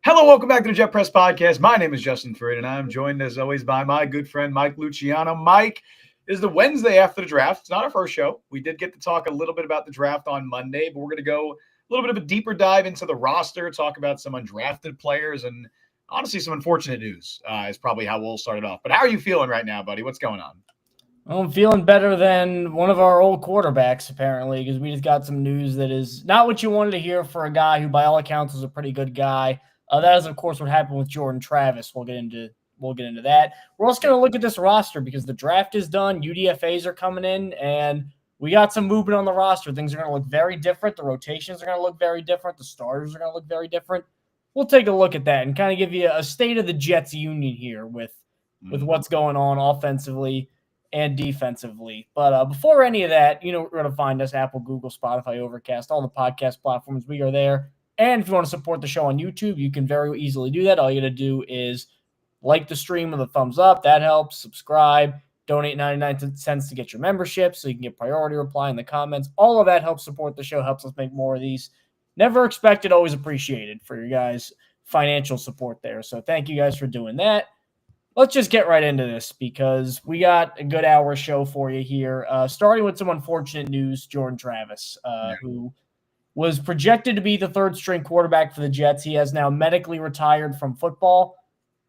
Hello, welcome back to the Jet Press Podcast. My name is Justin Fried, and I'm joined as always by my good friend Mike Luciano. Mike, it is the Wednesday after the draft. It's not our first show. We did get to talk a little bit about the draft on Monday, but we're going to go a little bit of a deeper dive into the roster, talk about some undrafted players, and honestly, some unfortunate news is probably how we'll start it off. But how are you feeling right now, buddy? What's going on? Well, I'm feeling better than one of our old quarterbacks, apparently, because we just got some news that is not what you wanted to hear for a guy who, by all accounts, was a pretty good guy. That is, of course, what happened with Jordan Travis. We'll get into that. We're also going to look at this roster because the draft is done. UDFAs are coming in, and we got some movement on the roster. Things are going to look very different. The rotations are going to look very different. The starters are going to look very different. We'll take a look at that and kind of give you a state of the Jets union here with what's going on offensively and defensively. But before any of that, we're going to find us Apple, Google, Spotify, Overcast, all the podcast platforms. We are there. And if you want to support the show on YouTube, you can very easily do that. All you got to do is like the stream with a thumbs up. That helps. Subscribe. Donate 99 cents to get your membership so you can get priority reply in the comments. All of that helps support the show, helps us make more of these. Never expected, always appreciated for your guys' financial support there. So thank you guys for doing that. Let's just get right into this because we got a good hour show for you here. Starting with some unfortunate news, Jordan Travis, who was projected to be the third-string quarterback for the Jets. He has now medically retired from football.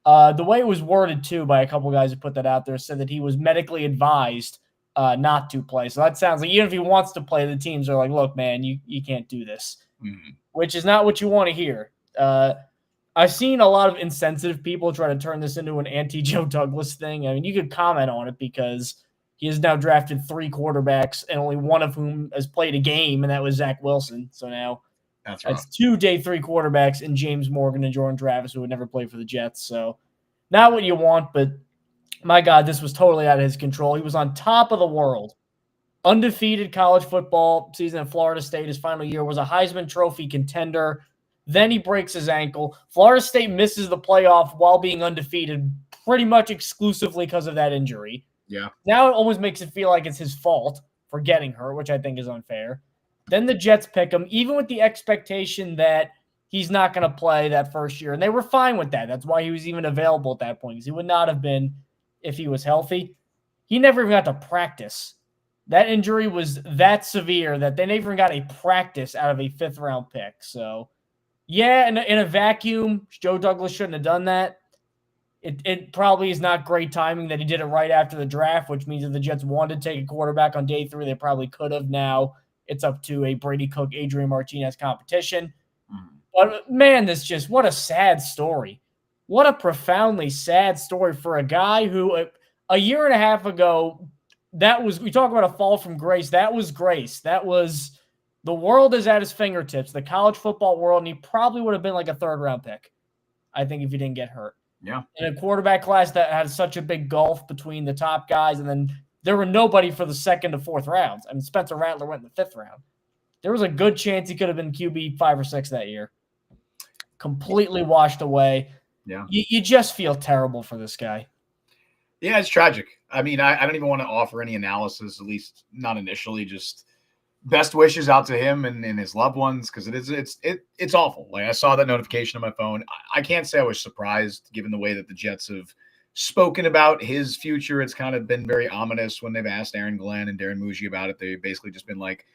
The way it was worded, too, by a couple guys who put that out there, said that he was medically advised not to play. So that sounds like even if he wants to play, the teams are like, look, man, you can't do this, which is not what you want to hear. I've seen a lot of insensitive people try to turn this into an anti-Joe Douglas thing. I mean, you could comment on it because he has now drafted 3 quarterbacks, and only one of whom has played a game, and that was Zach Wilson. So now that's 2 day 3 quarterbacks in James Morgan and Jordan Travis, who would never play for the Jets. So not what you want, but my God, this was totally out of his control. He was on top of the world. Undefeated college football season at Florida State. His final year was a Heisman Trophy contender. Then he breaks his ankle. Florida State misses the playoff while being undefeated pretty much exclusively because of that injury. Yeah. Now it almost makes it feel like it's his fault for getting hurt, which I think is unfair. Then the Jets pick him, even with the expectation that he's not going to play that first year. And they were fine with that. That's why he was even available at that point, because he would not have been if he was healthy. He never even got to practice. That injury was that severe that they never even got a practice out of a 5th-round pick. So, yeah, in a vacuum, Joe Douglas shouldn't have done that. It probably is not great timing that he did it right after the draft, which means if the Jets wanted to take a quarterback on day 3, they probably could have. Now it's up to a Brady Cook, Adrian Martinez competition. But, man, what a sad story. What a profoundly sad story for a guy who a year and a half ago, we talk about a fall from grace. That was grace. That was the world is at his fingertips, the college football world, and he probably would have been like a 3rd-round pick, I think, if he didn't get hurt. Yeah. In a quarterback class that had such a big gulf between the top guys, and then there were nobody for the 2nd to 4th rounds. I mean, Spencer Rattler went in the 5th round. There was a good chance he could have been QB 5 or 6 that year. Completely washed away. Yeah. You just feel terrible for this guy. Yeah, it's tragic. I mean, I don't even want to offer any analysis, at least not initially. Just best wishes out to him and his loved ones, because it's awful. Like, I saw that notification on my phone. I can't say I was surprised given the way that the Jets have spoken about his future. It's kind of been very ominous when they've asked Aaron Glenn and Darren Muji about it. They've basically just been like,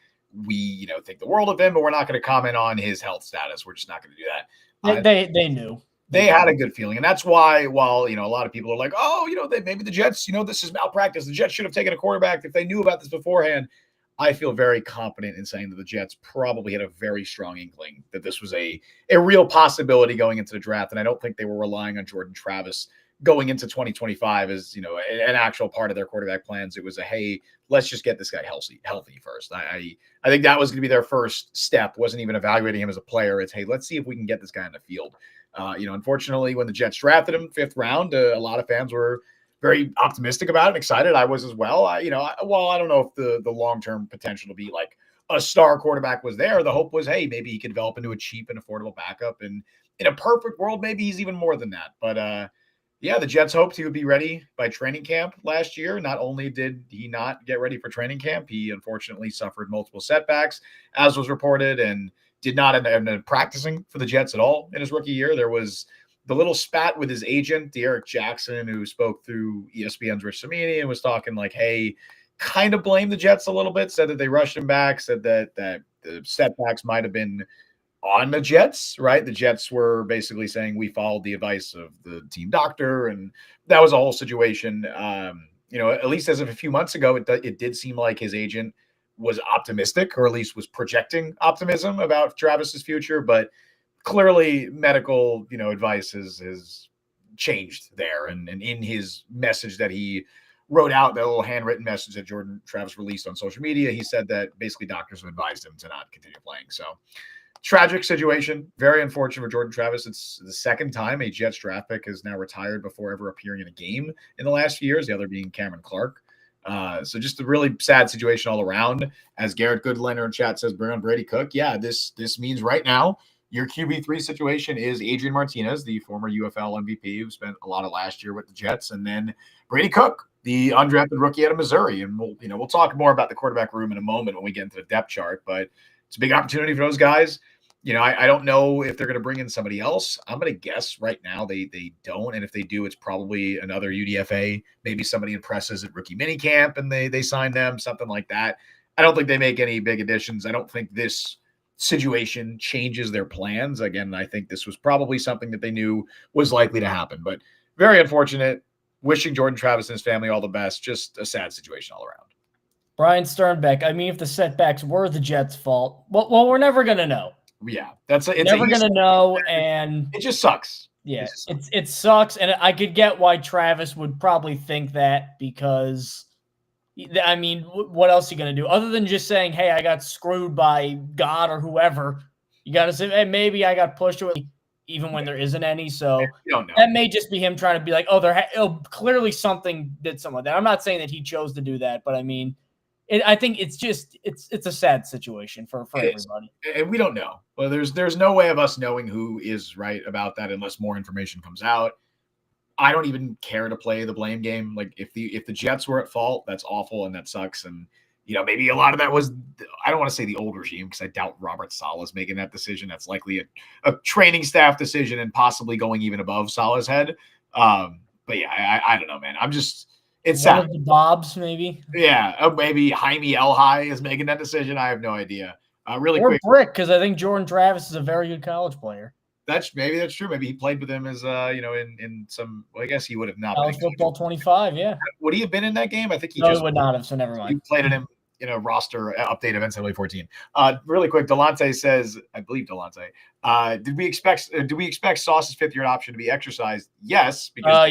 we think the world of him, but we're not going to comment on his health status. We're just not going to do that. They knew. They had a good feeling. And that's why, while, a lot of people are like, oh, maybe the Jets, this is malpractice. The Jets should have taken a quarterback if they knew about this beforehand. I feel very confident in saying that the Jets probably had a very strong inkling that this was a real possibility going into the draft. And I don't think they were relying on Jordan Travis going into 2025 as, an actual part of their quarterback plans. It was hey, let's just get this guy healthy first. I think that was going to be their first step. Wasn't even evaluating him as a player. It's, hey, let's see if we can get this guy on the field. Unfortunately, when the Jets drafted him 5th round, a lot of fans were very optimistic about it and excited. I was as well. I don't know if the long-term potential to be like a star quarterback was there. The hope was, hey, maybe he could develop into a cheap and affordable backup. And in a perfect world, maybe he's even more than that. But the Jets hoped he would be ready by training camp last year. Not only did he not get ready for training camp, he unfortunately suffered multiple setbacks, as was reported. And did not end up practicing for the Jets at all in his rookie year. There was the little spat with his agent, De'Eric Jackson, who spoke through ESPN's Rich Cimini and was talking like, hey, kind of blamed the Jets a little bit, said that they rushed him back, said that the setbacks might have been on the Jets, right? The Jets were basically saying we followed the advice of the team doctor, and that was a whole situation. At least as of a few months ago, it did seem like his agent was optimistic, or at least was projecting optimism about Travis's future, but clearly medical, advice has changed there. And in his message that he wrote out, that little handwritten message that Jordan Travis released on social media, he said that basically doctors have advised him to not continue playing. So tragic situation, very unfortunate for Jordan Travis. It's the second time a Jets draft pick has now retired before ever appearing in a game in the last few years, the other being Cameron Clark. So just a really sad situation all around. As Garrett Goodlander in chat says, bring on Brady Cook. Yeah, this means right now your QB3 situation is Adrian Martinez, the former UFL MVP who spent a lot of last year with the Jets, and then Brady Cook, the undrafted rookie out of Missouri. And we'll talk more about the quarterback room in a moment when we get into the depth chart, but it's a big opportunity for those guys. I don't know if they're going to bring in somebody else. I'm going to guess right now they don't. And if they do, it's probably another UDFA. Maybe somebody impresses at rookie minicamp and they sign them, something like that. I don't think they make any big additions. I don't think this situation changes their plans. Again, I think this was probably something that they knew was likely to happen. But very unfortunate. Wishing Jordan Travis and his family all the best. Just a sad situation all around. Brian Sternbeck, I mean, if the setbacks were the Jets' fault, well, we're never going to know. Yeah, it's never going to know, and it just sucks. Yeah, it sucks, and I could get why Travis would probably think that, because, I mean, what else are you going to do? Other than just saying, hey, I got screwed by God or whoever, you got to say, hey, maybe I got pushed to it, even when there isn't any, so that may just be him trying to be like, clearly something did something like that. I'm not saying that he chose to do that, but I mean, I think it's a sad situation for everybody. And we don't know. Well, there's no way of us knowing who is right about that unless more information comes out. I don't even care to play the blame game. Like if the Jets were at fault, that's awful and that sucks. And maybe a lot of that was, I don't want to say the old regime, because I doubt Robert Saleh's making that decision. That's likely a training staff decision and possibly going even above Saleh's head. But yeah, I don't know, man. It's one of the Bobs, maybe. Yeah, maybe Jaime Elhai is making that decision. I have no idea. Really quick, Brick, because I think Jordan Travis is a very good college player. That's true. Maybe he played with him as in some. Well, I guess he would have not. College football 25, yeah. Would he have been in that game? I think he would not have. So never mind. He played him. Roster update of NCAA 14. Really quick, Delonte says, I believe Delonte. Did we expect Sauce's fifth-year option to be exercised? Yes, because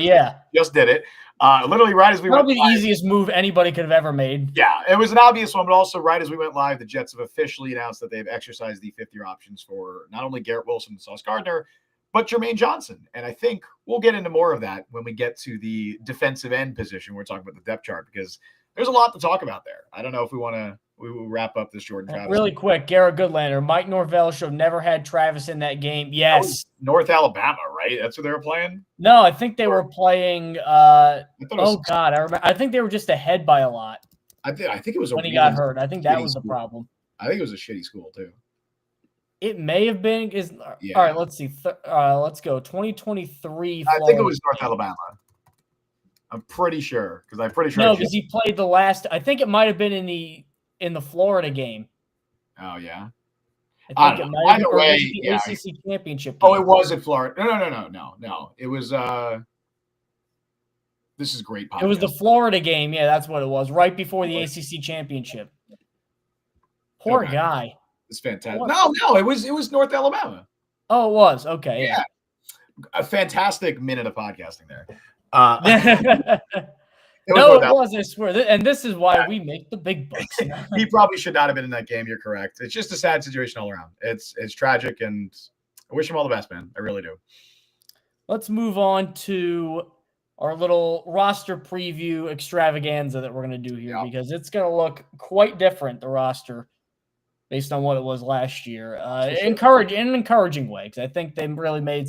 just did it. Literally right as we probably went live. The easiest move anybody could have ever made. Yeah, it was an obvious one, but also right as we went live, the Jets have officially announced that they've exercised the fifth-year options for not only Garrett Wilson and Sauce Gardner, but Jermaine Johnson. And I think we'll get into more of that when we get to the defensive end position. We're talking about the depth chart, because there's a lot to talk about there. I don't know if we will wrap up this Jordan Travis. Really quick, Garrett Goodlander, Mike Norvell show never had Travis in that game. Yes. North Alabama, right? That's what they were playing? No, I think they were playing I think they were just ahead by a lot. I think it was when he got hurt. I think that was the problem. I think it was a shitty school too. It may have been. All right, let's see. Let's go. 2023. I think it was North Alabama. I'm pretty sure, because I'm pretty sure. No, because he played the last. I think it might have been in the Florida game. Oh yeah. I think it might have been the ACC championship game. Oh, it was in Florida. No. It was. This is great podcast. It was the Florida game. Yeah, that's what it was. Right before the ACC championship. Poor guy. It's fantastic. No, it was North Alabama. Oh, it was. Okay. Yeah. A fantastic minute of podcasting there. It was, I swear. And this is why we make the big bucks. He probably should not have been in that game. You're correct. It's just a sad situation all around. It's tragic, and I wish him all the best, man. I really do. Let's move on to our little roster preview extravaganza that we're going to do here, because it's going to look quite different, the roster, based on what it was last year. In an encouraging way, because I think they really made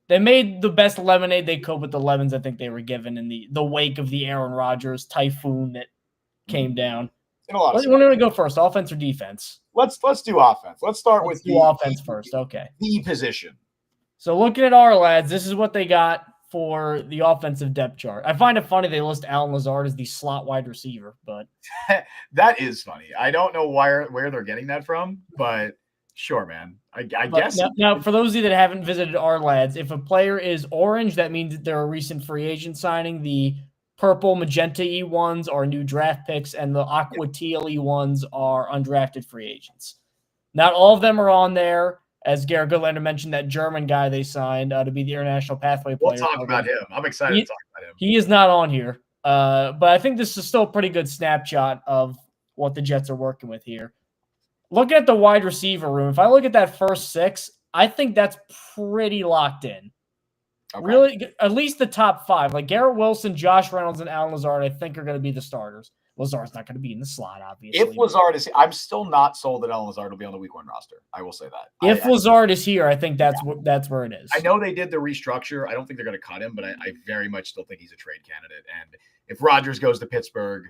they made the best lemonade they could with the lemons I think they were given in the wake of the Aaron Rodgers typhoon that came down. What do you want to go first, offense or defense? let's do offense. Let's start Let's with do offense first. Okay. The position. So looking at our lads, this is what they got for the offensive depth chart. I find it funny they list Alan Lazard as the slot wide receiver, but that is funny. I don't know where they're getting that from, but sure, man. I guess. Now, for those of you that haven't visited our lads, if a player is orange, that means that they're a recent free agent signing. The purple magenta E ones are new draft picks, and the aqua teal E ones are undrafted free agents. Not all of them are on there. As Garrett Goodlander mentioned, that German guy they signed to be the international pathway player. We'll talk about him. I'm excited to talk about him. He is not on here, but I think this is still a pretty good snapshot of what the Jets are working with here. Looking at the wide receiver room, if I look at that first six, I think that's pretty locked in. Okay. Really, at least the top five. Like Garrett Wilson, Josh Reynolds, and Alan Lazard, I think are going to be the starters. Lazard's not going to be in the slot, obviously. If Lazard is, I'm still not sold that Alan Lazard will be on the week 1 roster. I will say that. If Lazard is here, I think that's where it is. I know they did the restructure. I don't think they're going to cut him, but I very much still think he's a trade candidate. And if Rodgers goes to Pittsburgh,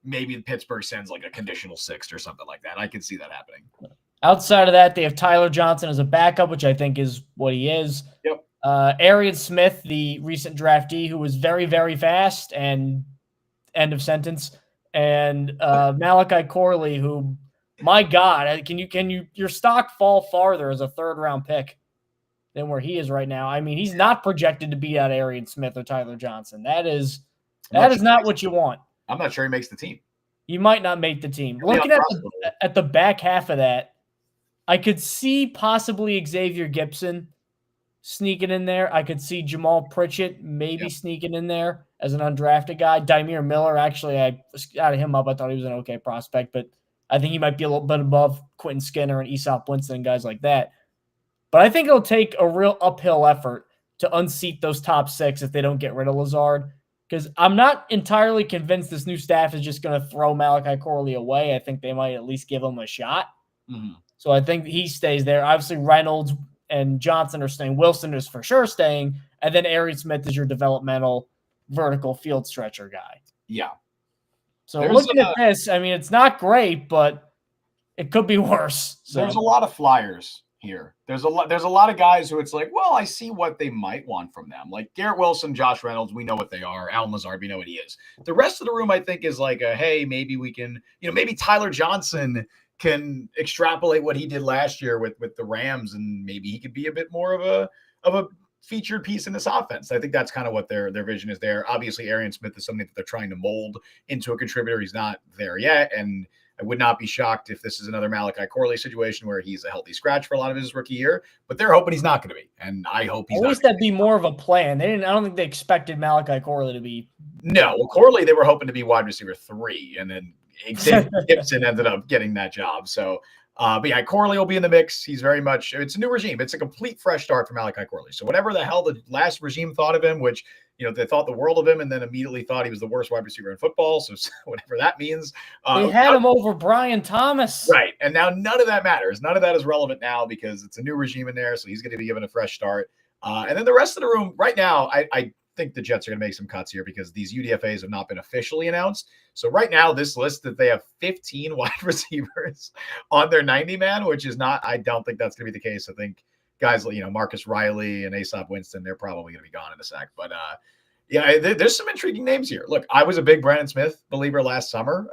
maybe Pittsburgh sends like a conditional 6th or something like that. I can see that happening. Outside of that, they have Tyler Johnson as a backup, which I think is what he is. Yep. Arian Smith, the recent draftee, who was very, very fast and end of sentence. And Malachi Corley, who, my God, can you your stock fall farther as a 3rd-round pick than where he is right now? I mean, he's not projected to beat out Arian Smith or Tyler Johnson. That is not what you want. I'm not sure he makes the team. He might not make the team. Looking at the back half of that, I could see possibly Xavier Gibson sneaking in there. I could see Jamal Pritchett maybe sneaking in there as an undrafted guy. Dymere Miller, actually, I scouted him up. I thought he was an okay prospect, but I think he might be a little bit above Quentin Skinner and Aesop Winston and guys like that. But I think it'll take a real uphill effort to unseat those top 6 if they don't get rid of Lazard, because I'm not entirely convinced this new staff is just going to throw Malachi Corley away. I think they might at least give him a shot. Mm-hmm. So I think he stays there. Obviously, Reynolds and Johnson are staying. Wilson is for sure staying. And then Arian Smith is your developmental vertical field stretcher guy. Yeah. So looking at this, I mean, it's not great, but it could be worse. So. There's a lot of flyers here. There's a lot of guys who it's like, well, I see what they might want from them. Like Garrett Wilson, Josh Reynolds, we know what they are. Alan Lazard, we know what he is. The rest of the room, I think, is like hey, maybe we can, maybe Tyler Johnson can extrapolate what he did last year with the Rams, and maybe he could be a bit more of a featured piece in this offense. I think that's kind of what their vision is there. Obviously, Arian Smith is something that they're trying to mold into a contributor. He's not there yet, and I would not be shocked if this is another Malachi Corley situation where he's a healthy scratch for a lot of his rookie year, but they're hoping he's not going to be, and I hope he's not. At least that'd be more of a plan. I don't think they expected Malachi Corley to be. No, well, Corley, they were hoping to be wide receiver 3, and then Gibson ended up getting that job. So, but yeah, Corley will be in the mix. He's very much, it's a new regime. It's a complete fresh start for Malachi Corley. So whatever the hell the last regime thought of him, which, they thought the world of him and then immediately thought he was the worst wide receiver in football. So whatever that means. They had him over Brian Thomas. Right. And now none of that matters. None of that is relevant now because it's a new regime in there. So he's going to be given a fresh start. And then the rest of the room right now, I think the Jets are going to make some cuts here because these UDFAs have not been officially announced. So right now, this list that they have 15 wide receivers on their 90-man, which is not, I don't think that's going to be the case. I think guys like, Marcus Riley and Aesop Winston, they're probably going to be gone in a sec. But there's some intriguing names here. Look, I was a big Brandon Smith believer last summer.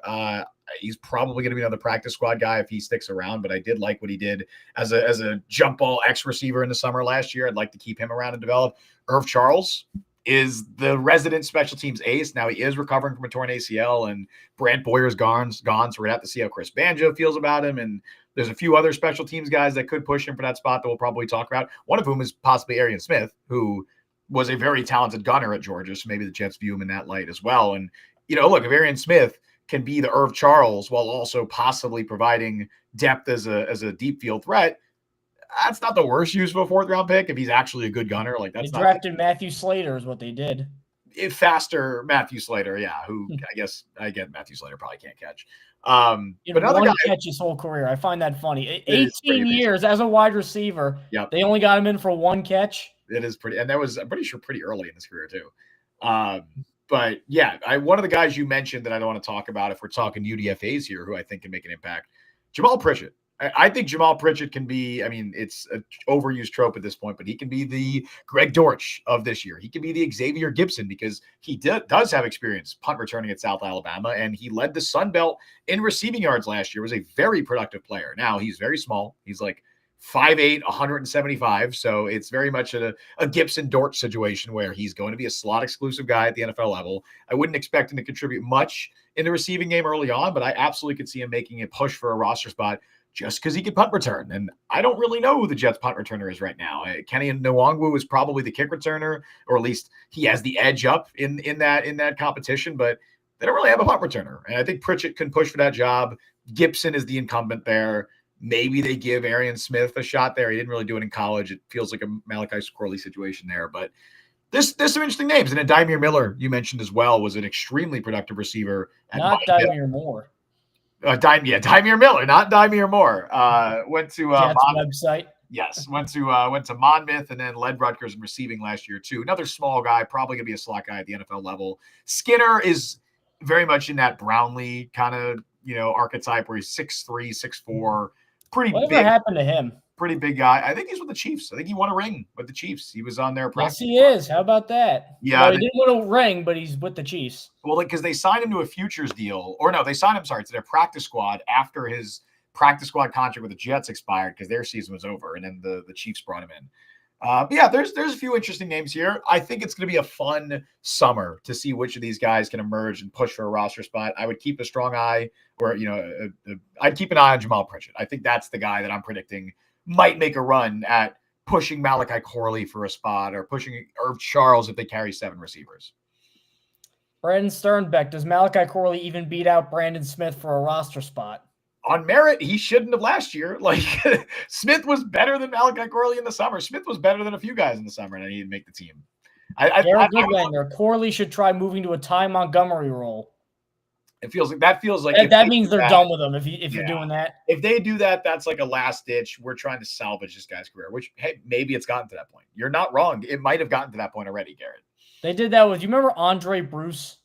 He's probably going to be another practice squad guy if he sticks around, but I did like what he did as a jump ball X receiver in the summer last year. I'd like to keep him around and develop. Irv Charles is the resident special teams ace. Now he is recovering from a torn ACL, and Brant Boyer's gone. So we're going to have to see how Chris Banjo feels about him. And there's a few other special teams guys that could push him for that spot that we'll probably talk about. One of whom is possibly Arian Smith, who was a very talented gunner at Georgia. So maybe the Jets view him in that light as well. And, look, if Arian Smith can be the Irv Charles while also possibly providing depth as a deep field threat, that's not the worst use of a 4th-round pick if he's actually a good gunner. Like that's they drafted Matthew Slater is what they did. Faster Matthew Slater, yeah. Who I get Matthew Slater probably can't catch. But another guy catch his whole career. I find that funny. 18 years as a wide receiver. Yep. They only got him in for 1 catch. It is pretty, and that was I'm pretty sure pretty early in his career too. But yeah, one of the guys you mentioned that I don't want to talk about if we're talking UDFAs here, who I think can make an impact. Jamal Pritchett. I think Jamal Pritchett can be, I mean, it's an overused trope at this point, but he can be the Greg Dortch of this year. He can be the Xavier Gibson because he does have experience punt returning at South Alabama, and he led the Sun Belt in receiving yards last year, was a very productive player. Now, he's very small. He's like 5'8", 175, so it's very much a Gibson Dortch situation where he's going to be a slot exclusive guy at the NFL level. I wouldn't expect him to contribute much in the receiving game early on, but I absolutely could see him making a push for a roster spot just because he can punt return. And I don't really know who the Jets punt returner is right now. Kenny Nwangwu is probably the kick returner, or at least he has the edge up in that competition, but they don't really have a punt returner. And I think Pritchett can push for that job. Gibson is the incumbent there. Maybe they give Arian Smith a shot there. He didn't really do it in college. It feels like a Malachi Corley situation there, but there's some interesting names. And then Dymere Miller, you mentioned as well, was an extremely productive receiver. Not Dymere Moore. Dymere Miller, not Dymere Moore. Went to Jets website. Yes, went to Monmouth and then led Rutgers in receiving last year too. Another small guy, probably gonna be a slot guy at the NFL level. Skinner is very much in that Brownlee kind of archetype where he's 6'3", 6'4", pretty Whatever big. happened to him? Pretty big guy. I think he's with the Chiefs. I think he won a ring with the Chiefs. He was on their practice. Yes, he is. How about that? Yeah, well, he didn't win a ring, but he's with the Chiefs. Well, because they signed him to a futures deal, or no, they signed him, to their practice squad after his practice squad contract with the Jets expired because their season was over, and then the Chiefs brought him in. But yeah, there's a few interesting names here. I think it's going to be a fun summer to see which of these guys can emerge and push for a roster spot. I would keep a strong eye, or I'd keep an eye on Jamal Pritchett. I think that's the guy that I'm predicting might make a run at pushing Malachi Corley for a spot or pushing Herb Charles if they carry 7 receivers. Brandon Sternbeck, does Malachi Corley even beat out Brandon Smith for a roster spot? On merit, he shouldn't have last year. Like, Smith was better than Malachi Corley in the summer. Smith was better than a few guys in the summer, and he didn't make the team. Corley should try moving to a Ty Montgomery role. It feels like that means they're done with him if you're doing that. If they do that, that's like a last ditch. We're trying to salvage this guy's career, which, hey, maybe it's gotten to that point. You're not wrong. It might have gotten to that point already, Garrett. They did that with, you remember Andre Bruce?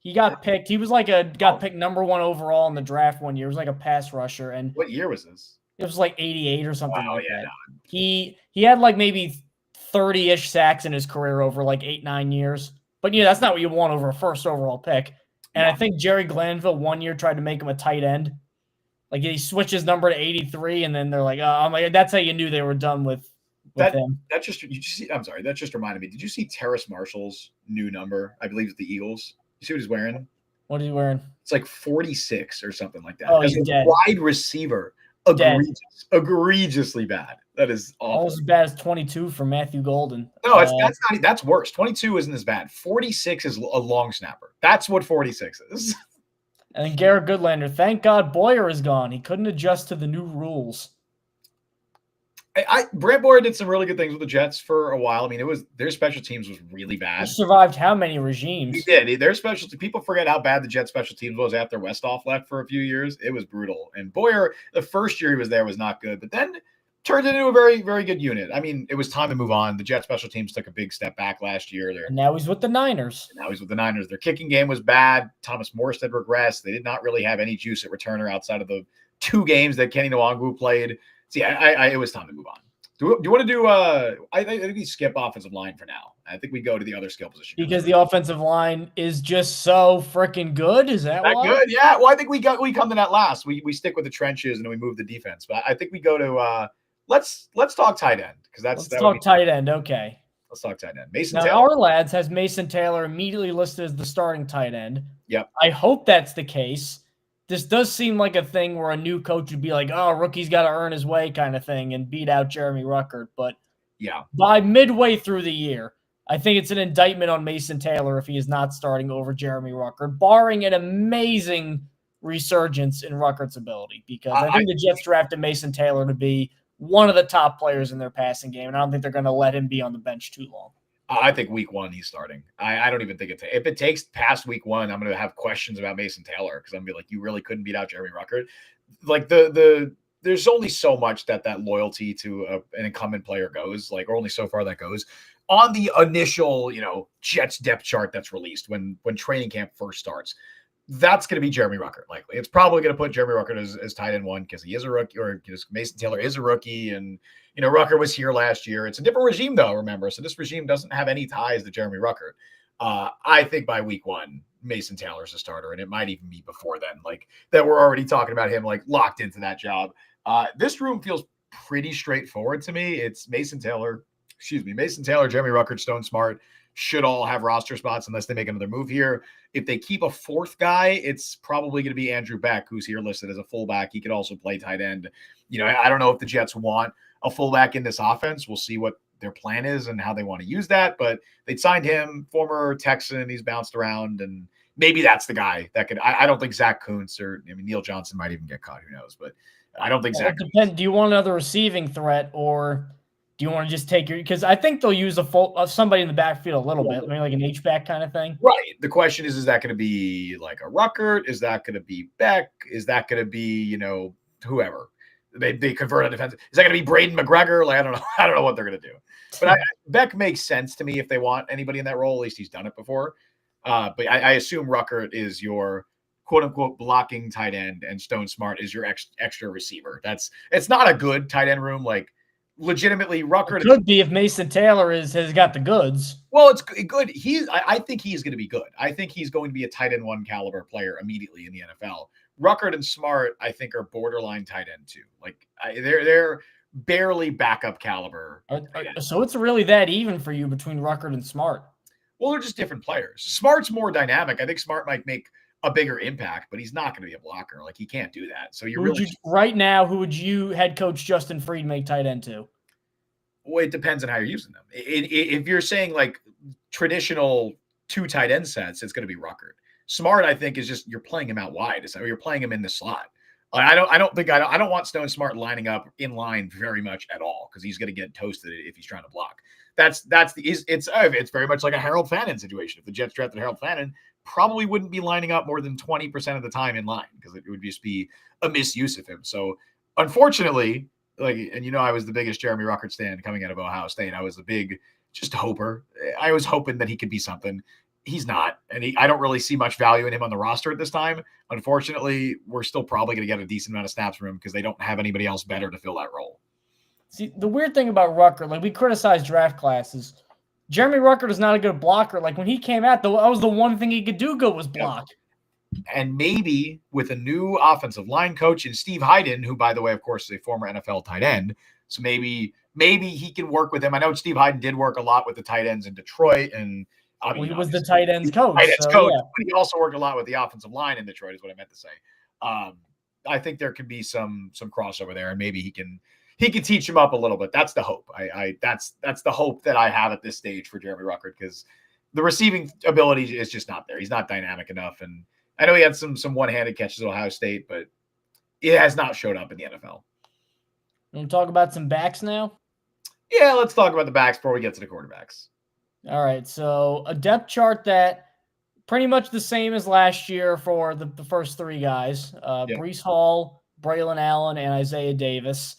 He got picked. He was got picked number 1 overall in the draft one year. It was like a pass rusher. And what year was this? It was like 88 or something like that. No. He had like maybe 30-ish sacks in his career over like 8-9 years. But that's not what you want over a first overall pick. And I think Jerry Glanville one year tried to make him a tight end. Like he switched his number to 83, and then they're like, I'm like, that's how you knew they were done with him. That just reminded me. Did you see Terrace Marshall's new number? I believe it's the Eagles. You see what he's wearing? What is he wearing? It's like 46 or something like that. Oh, he's dead. Wide receiver. Egregiously bad. That is awful. Almost as bad as 22 for Matthew Golden. No, that's worse. 22 isn't as bad. 46 is a long snapper. That's what 46 is. And then Garrett Goodlander. Thank God Boyer is gone. He couldn't adjust to the new rules. Brant Boyer did some really good things with the Jets for a while. I mean, their special teams was really bad. He survived how many regimes? He did. Their specialty. People forget how bad the Jets special teams was after Westhoff left for a few years. It was brutal. And Boyer, the first year he was there, was not good, but then turned into a very, very good unit. I mean, it was time to move on. The Jets special teams took a big step back last year. And now he's with the Niners. Their kicking game was bad. Thomas Morstead regressed. They did not really have any juice at returner outside of the 2 games that Kenny Nwangwu played. See, it was time to move on. Do you want to do I think we skip offensive line for now. I think we go to the other skill position. Because the offensive line is just so freaking good? Is that why? Good? Yeah. Well, I think we come to that last. We stick with the trenches and then we move the defense. But I think we go to let's talk tight end, because let's talk tight end. Okay. Let's talk tight end. Mason now, Taylor. Our lads has Mason Taylor immediately listed as the starting tight end. Yep. I hope that's the case. This does seem like a thing where a new coach would be like, oh, rookie's got to earn his way kind of thing and beat out Jeremy Ruckert. But yeah, by midway through the year, I think it's an indictment on Mason Taylor if he is not starting over Jeremy Ruckert, barring an amazing resurgence in Ruckert's ability. Because I think the Jets drafted Mason Taylor to be one of the top players in their passing game, and I don't think they're going to let him be on the bench too long. I think week 1 he's starting. I don't even think if it takes past week 1, I'm going to have questions about Mason Taylor, because I'm going to be like, you really couldn't beat out Jeremy Ruckert. Like there's only so much that loyalty to an incumbent player goes, like, or only so far that goes on the initial, Jets depth chart that's released when training camp first starts. that's going to be Jeremy Ruckert, likely. It's probably going to put Jeremy Ruckert as tight end one because he is a rookie, or Mason Taylor is a rookie, and Ruckert was here last year. It's a different regime, though, remember. So this regime doesn't have any ties to Jeremy Ruckert. I think by week one, Mason Taylor's a starter, and it might even be before then, like that we're already talking about him like locked into that job. This room feels pretty straightforward to me. It's Mason Taylor, Jeremy Ruckert, Stone Smart should all have roster spots unless they make another move here. If they keep a fourth guy, it's probably going to be Andrew Beck, who's here listed as a fullback. He could also play tight end. I don't know if the Jets want a fullback in this offense. We'll see what their plan is and how they want to use that, but they signed him, former Texan. He's bounced around, and maybe that's the guy that could. I don't think Zach Kuntz or Neil Johnson might even get caught. Who knows? But I don't think Zach. It depends. Do you want another receiving threat, or do you want to just take your? Because I think they'll use somebody in the backfield a little bit, maybe like an H-back kind of thing. Right. The question is that going to be like a Ruckert? Is that going to be Beck? Is that going to be whoever? They convert on defense. Is that going to be Braden McGregor? Like I don't know. I don't know what they're going to do. But Beck makes sense to me if they want anybody in that role. At least he's done it before. But I assume Ruckert is your quote unquote blocking tight end, and Stone Smart is your extra receiver. It's not a good tight end room. Like legitimately, Ruckert it could be if Mason Taylor has got the goods. Well, it's good. I think he's going to be good. I think he's going to be a tight end one caliber player immediately in the NFL. Ruckert and Smart, I think, are borderline tight end too. Like they're barely backup caliber. So it's really that even for you between Ruckert and Smart? Well, they're just different players. Smart's more dynamic. I think Smart might make a bigger impact, but he's not going to be a blocker. Like he can't do that. So right now, who would you head coach Justin Fried make tight end to? Well, it depends on how you're using them. If you're saying like traditional two tight end sets, it's going to be Ruckert. Smart, I think, is just you're playing him out wide. So you're playing him in the slot. I don't want Stone Smart lining up in line very much at all because he's going to get toasted if he's trying to block. It's very much like a Harold Fannin situation. If the Jets drafted Harold Fannin, probably wouldn't be lining up more than 20% of the time in line because it would just be a misuse of him. So unfortunately, I was the biggest Jeremy Ruckert stan coming out of Ohio State. I was a big just hoper. I was hoping that he could be something. He's not, and I don't really see much value in him on the roster at this time. Unfortunately, we're still probably going to get a decent amount of snaps from him because they don't have anybody else better to fill that role. See, the weird thing about Ruckert, like we criticize draft classes, Jeremy Ruckert is not a good blocker. Like when he came out, that was the one thing he could do good was block. Yep. And maybe with a new offensive line coach and Steve Hyden, who, by the way, of course, is a former NFL tight end. So maybe he can work with him. I know Steve Hyden did work a lot with the tight ends in Detroit, and he was the tight ends coach. But he also worked a lot with the offensive line in Detroit, is what I meant to say. I think there can be some crossover there, and maybe he can teach him up a little bit. That's the hope. That's the hope that I have at this stage for Jeremy Ruckert because the receiving ability is just not there. He's not dynamic enough, and I know he had some one-handed catches at Ohio State, but it has not showed up in the NFL. Want to talk about some backs now? Yeah, let's talk about the backs before we get to the quarterbacks. All right, so a depth chart that pretty much the same as last year for the first three guys, Breece Hall, Braylon Allen, and Isaiah Davis.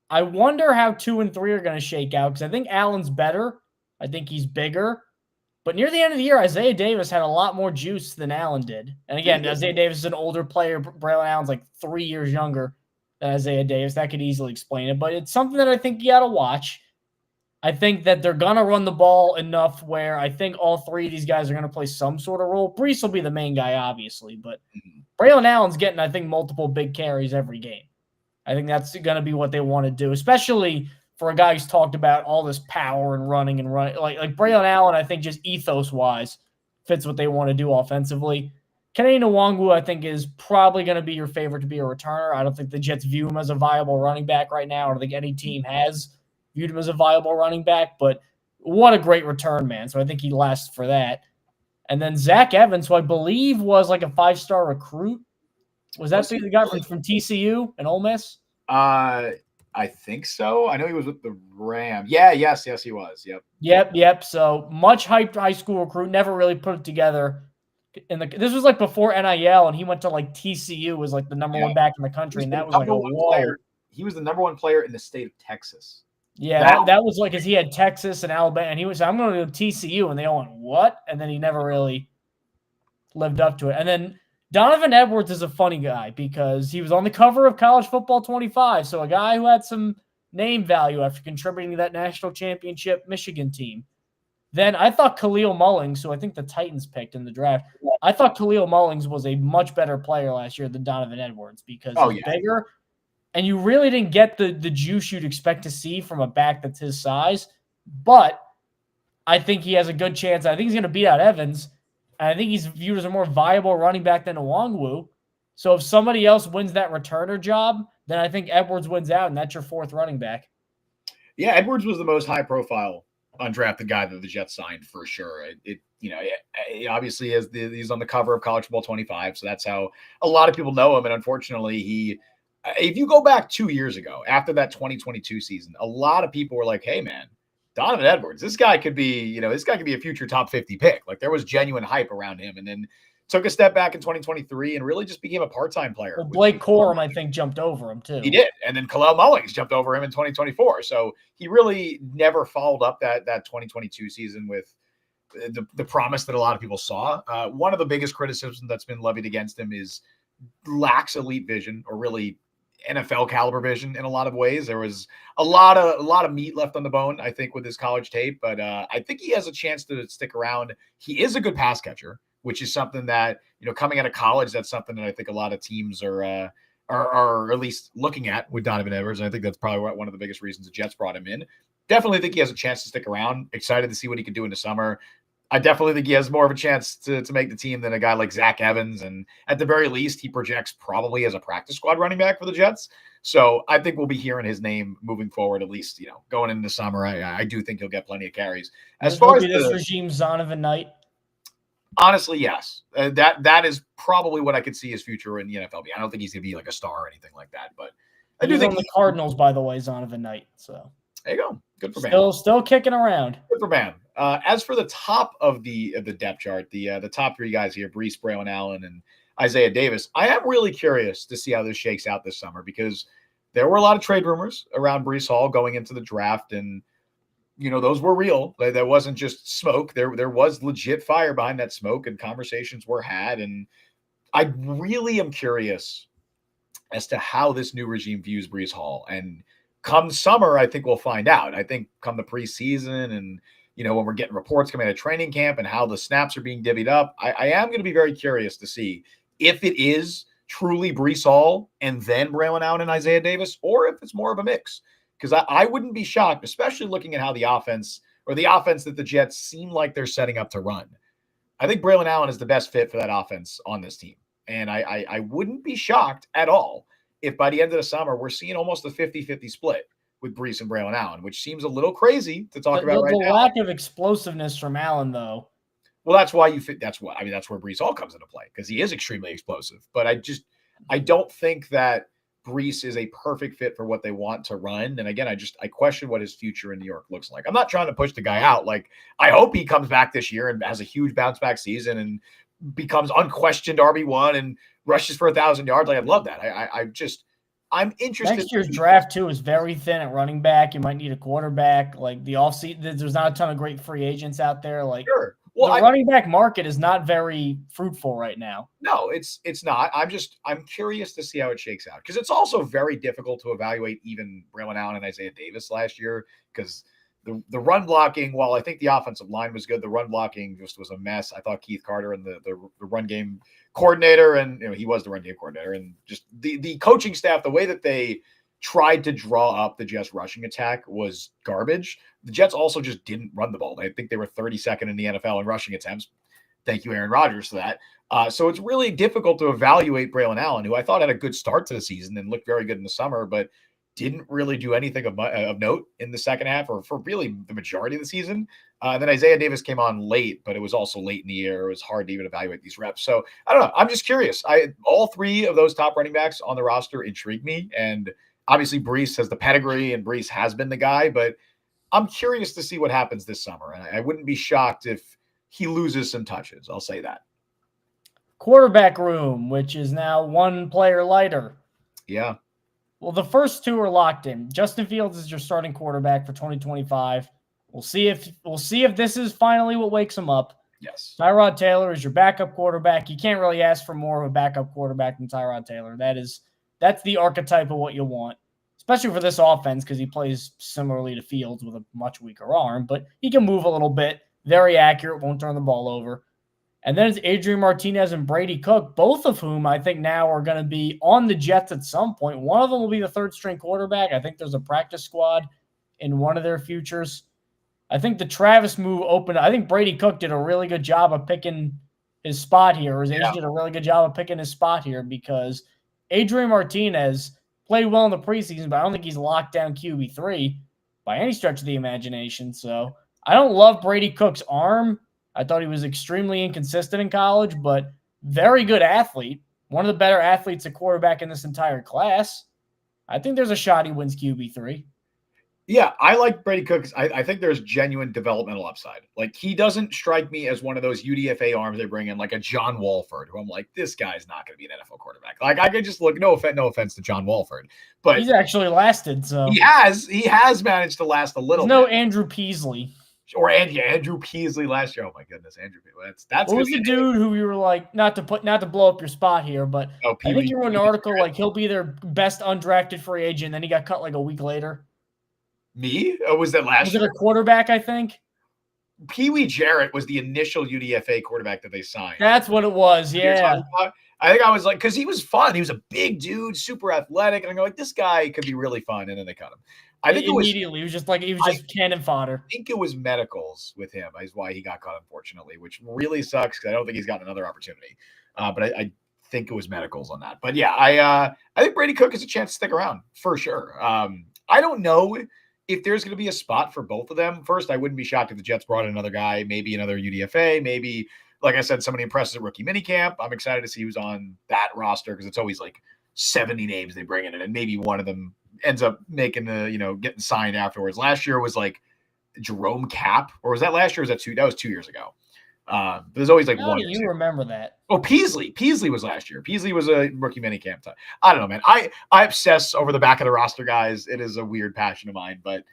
I wonder how 2 and 3 are going to shake out because I think Allen's better. I think he's bigger. But near the end of the year, Isaiah Davis had a lot more juice than Allen did. And again, Isaiah Davis is an older player. Braylon Allen's like 3 years younger than Isaiah Davis. That could easily explain it. But it's something that I think you got to watch. I think that they're going to run the ball enough where I think all three of these guys are going to play some sort of role. Breece will be the main guy, obviously. But Braylon Allen's getting, I think, multiple big carries every game. I think that's going to be what they want to do, especially for a guy who's talked about all this power and running. Like Braylon Allen, I think just ethos-wise fits what they want to do offensively. Kenny Nwangwu, I think, is probably going to be your favorite to be a returner. I don't think the Jets view him as a viable running back right now. I don't think any team has viewed him as a viable running back, but what a great return, man. So I think he lasts for that. And then Zach Evans, who I believe was like a 5-star recruit. Was that the guy from TCU and Ole Miss? I think so. I know he was with the Rams. Yes, he was. Yep. So much hyped high school recruit, never really put it together. This was like before NIL, and he went to like TCU, was like the number one back in the country, and that was like a whoa. He was the number one player in the state of Texas. Yeah, that was like, because he had Texas and Alabama, and he was, I'm going to go to TCU, and they all went, what? And then he never really lived up to it. And then Donovan Edwards is a funny guy because he was on the cover of College Football 25. So a guy who had some name value after contributing to that national championship Michigan team. Then I thought Khalil Mullings, who I think the Titans picked in the draft, I thought Khalil Mullings was a much better player last year than Donovan Edwards because he's bigger. And you really didn't get the juice you'd expect to see from a back that's his size. But I think he has a good chance. I think he's going to beat out Evans. And I think he's viewed as a more viable running back than Nwangwu. So if somebody else wins that returner job, then I think Edwards wins out, and that's your fourth running back. Yeah, Edwards was the most high-profile undrafted guy that the Jets signed for sure. It obviously he's on the cover of College Football 25, so that's how a lot of people know him. And unfortunately, if you go back 2 years ago, after that 2022 season, a lot of people were like, "Hey, man, Donovan Edwards, this guy could be a future top 50 pick." Like there was genuine hype around him, and then took a step back in 2023 and really just became a part-time player. Well, Blake Corum, I think, jumped over him too. He did, and then Khalil Mullings jumped over him in 2024. So he really never followed up that 2022 season with the promise that a lot of people saw. One of the biggest criticisms that's been levied against him is lacks elite vision, or really NFL caliber vision in a lot of ways. There was a lot of meat left on the bone, I think, with his college tape, but I think he has a chance to stick around. He is a good pass catcher, which is something that, coming out of college, that's something that I think a lot of teams are at least looking at with Donovan Edwards. And I think that's probably one of the biggest reasons the Jets brought him in. Definitely think he has a chance to stick around. Excited to see what he can do in the summer. I definitely think he has more of a chance to make the team than a guy like Zach Evans. And at the very least, he projects probably as a practice squad running back for the Jets. So I think we'll be hearing his name moving forward, at least, going into the summer. I do think he'll get plenty of carries. As far as this regime, Zonovan Knight. Honestly, yes. That is probably what I could see his future in the NFL. I don't think he's going to be like a star or anything like that, but I do think on the Cardinals, by the way, Zonovan Knight. So there you go. Good for Bam. Still kicking around. Good for Bam. As for the top of the depth chart, the top three guys here, Breece, Braylon Allen, and Isaiah Davis, I am really curious to see how this shakes out this summer because there were a lot of trade rumors around Breece Hall going into the draft, and those were real. That wasn't just smoke. There was legit fire behind that smoke, and conversations were had. And I really am curious as to how this new regime views Breece Hall. And come summer, I think we'll find out. I think come the preseason and, when we're getting reports coming out of training camp and how the snaps are being divvied up, I am going to be very curious to see if it is truly Breece Hall and then Braylon Allen and Isaiah Davis, or if it's more of a mix. Because I wouldn't be shocked, especially looking at how the offense that the Jets seem like they're setting up to run. I think Braylon Allen is the best fit for that offense on this team. And I wouldn't be shocked at all if by the end of the summer, we're seeing almost a 50-50 split with Breece and Braylon Allen, which seems a little crazy to talk about right now. The lack of explosiveness from Allen, though. Well, that's why that's where Breece Hall comes into play, because he is extremely explosive. But I don't think that Breece is a perfect fit for what they want to run. And again, I question what his future in New York looks like. I'm not trying to push the guy out. Like, I hope he comes back this year and has a huge bounce back season and becomes unquestioned RB1 and rushes for 1,000 yards. Like, I'd love that. I'm interested. Next year's draft too is very thin at running back. You might need a quarterback. Like the offseason, there's not a ton of great free agents out there. Like, sure. Well, the running back market is not very fruitful right now. No, it's not. I'm curious to see how it shakes out, because it's also very difficult to evaluate even Braylon Allen and Isaiah Davis last year, because the run blocking, while I think the offensive line was good, the run blocking just was a mess. I thought Keith Carter and the run game coordinator, and he was the run game coordinator, and just the coaching staff, the way that they tried to draw up the Jets rushing attack was garbage. The Jets also just didn't run the ball. I think they were 32nd in the NFL in rushing attempts. Thank you, Aaron Rodgers, for that. So it's really difficult to evaluate Braylon Allen, who I thought had a good start to the season and looked very good in the summer, but didn't really do anything of note in the second half, or for really the majority of the season. Then Isaiah Davis came on late, but it was also late in the year. It was hard to even evaluate these reps. So I don't know. I'm just curious. All three of those top running backs on the roster intrigue me. And obviously Breece has the pedigree and Breece has been the guy, but I'm curious to see what happens this summer. And I wouldn't be shocked if he loses some touches. I'll say that. Quarterback room, which is now one player lighter. Yeah. Well, the first two are locked in. Justin Fields is your starting quarterback for 2025. We'll see if this is finally what wakes him up. Yes. Tyrod Taylor is your backup quarterback. You can't really ask for more of a backup quarterback than Tyrod Taylor. That's the archetype of what you want, especially for this offense because he plays similarly to Fields with a much weaker arm, but he can move a little bit. Very accurate, won't turn the ball over. And then it's Adrian Martinez and Brady Cook, both of whom I think now are going to be on the Jets at some point. One of them will be the third-string quarterback. I think there's a practice squad in one of their futures. I think the Travis move opened. I think Brady Cook did a really good job of picking his spot here. His agent did a really good job of picking his spot here because Adrian Martinez played well in the preseason, but I don't think he's locked down QB3 by any stretch of the imagination. So I don't love Brady Cook's arm. I thought he was extremely inconsistent in college, but very good athlete. One of the better athletes at quarterback in this entire class. I think there's a shot he wins QB3. Yeah, I like Brady Cook. I think there's genuine developmental upside. Like, he doesn't strike me as one of those UDFA arms they bring in, like a John Walford, who I'm like, this guy's not going to be an NFL quarterback. Like, I could just look. No offense to John Walford, but he's actually lasted. So he has managed to last a little. There's no bit. Andrew Peasley. Or Andrew Peasley last year. Oh my goodness, Andrew. That's what was the dude who we were like, not to blow up your spot here, but I think you wrote an article like he'll be their best undrafted free agent. Then he got cut like a week later. Me? Oh, was that last year? Was it a quarterback? I think Pee Wee Jarrett was the initial UDFA quarterback that they signed. That's what it was. Yeah. I think I was like, because he was fun. He was a big dude, super athletic, and I'm like, this guy could be really fun. And then they cut him. I think immediately. It was just cannon fodder. I think it was medicals with him is why he got cut, unfortunately, which really sucks because I don't think he's got another opportunity. But I think it was medicals on that. But yeah, I think Brady Cook has a chance to stick around for sure. I don't know if there's going to be a spot for both of them. First, I wouldn't be shocked if the Jets brought in another guy, maybe another UDFA, maybe, like I said, somebody impresses at rookie minicamp. I'm excited to see who's on that roster because it's always like 70 names they bring in, and maybe one of them ends up making getting signed afterwards. Last year was like Jerome Cap, or was that last year? Or was that that was 2 years ago? There's always like one. You remember that? Oh, Peasley was last year. Peasley was a rookie minicamp time. I don't know, man. I obsess over the back of the roster guys. It is a weird passion of mine, but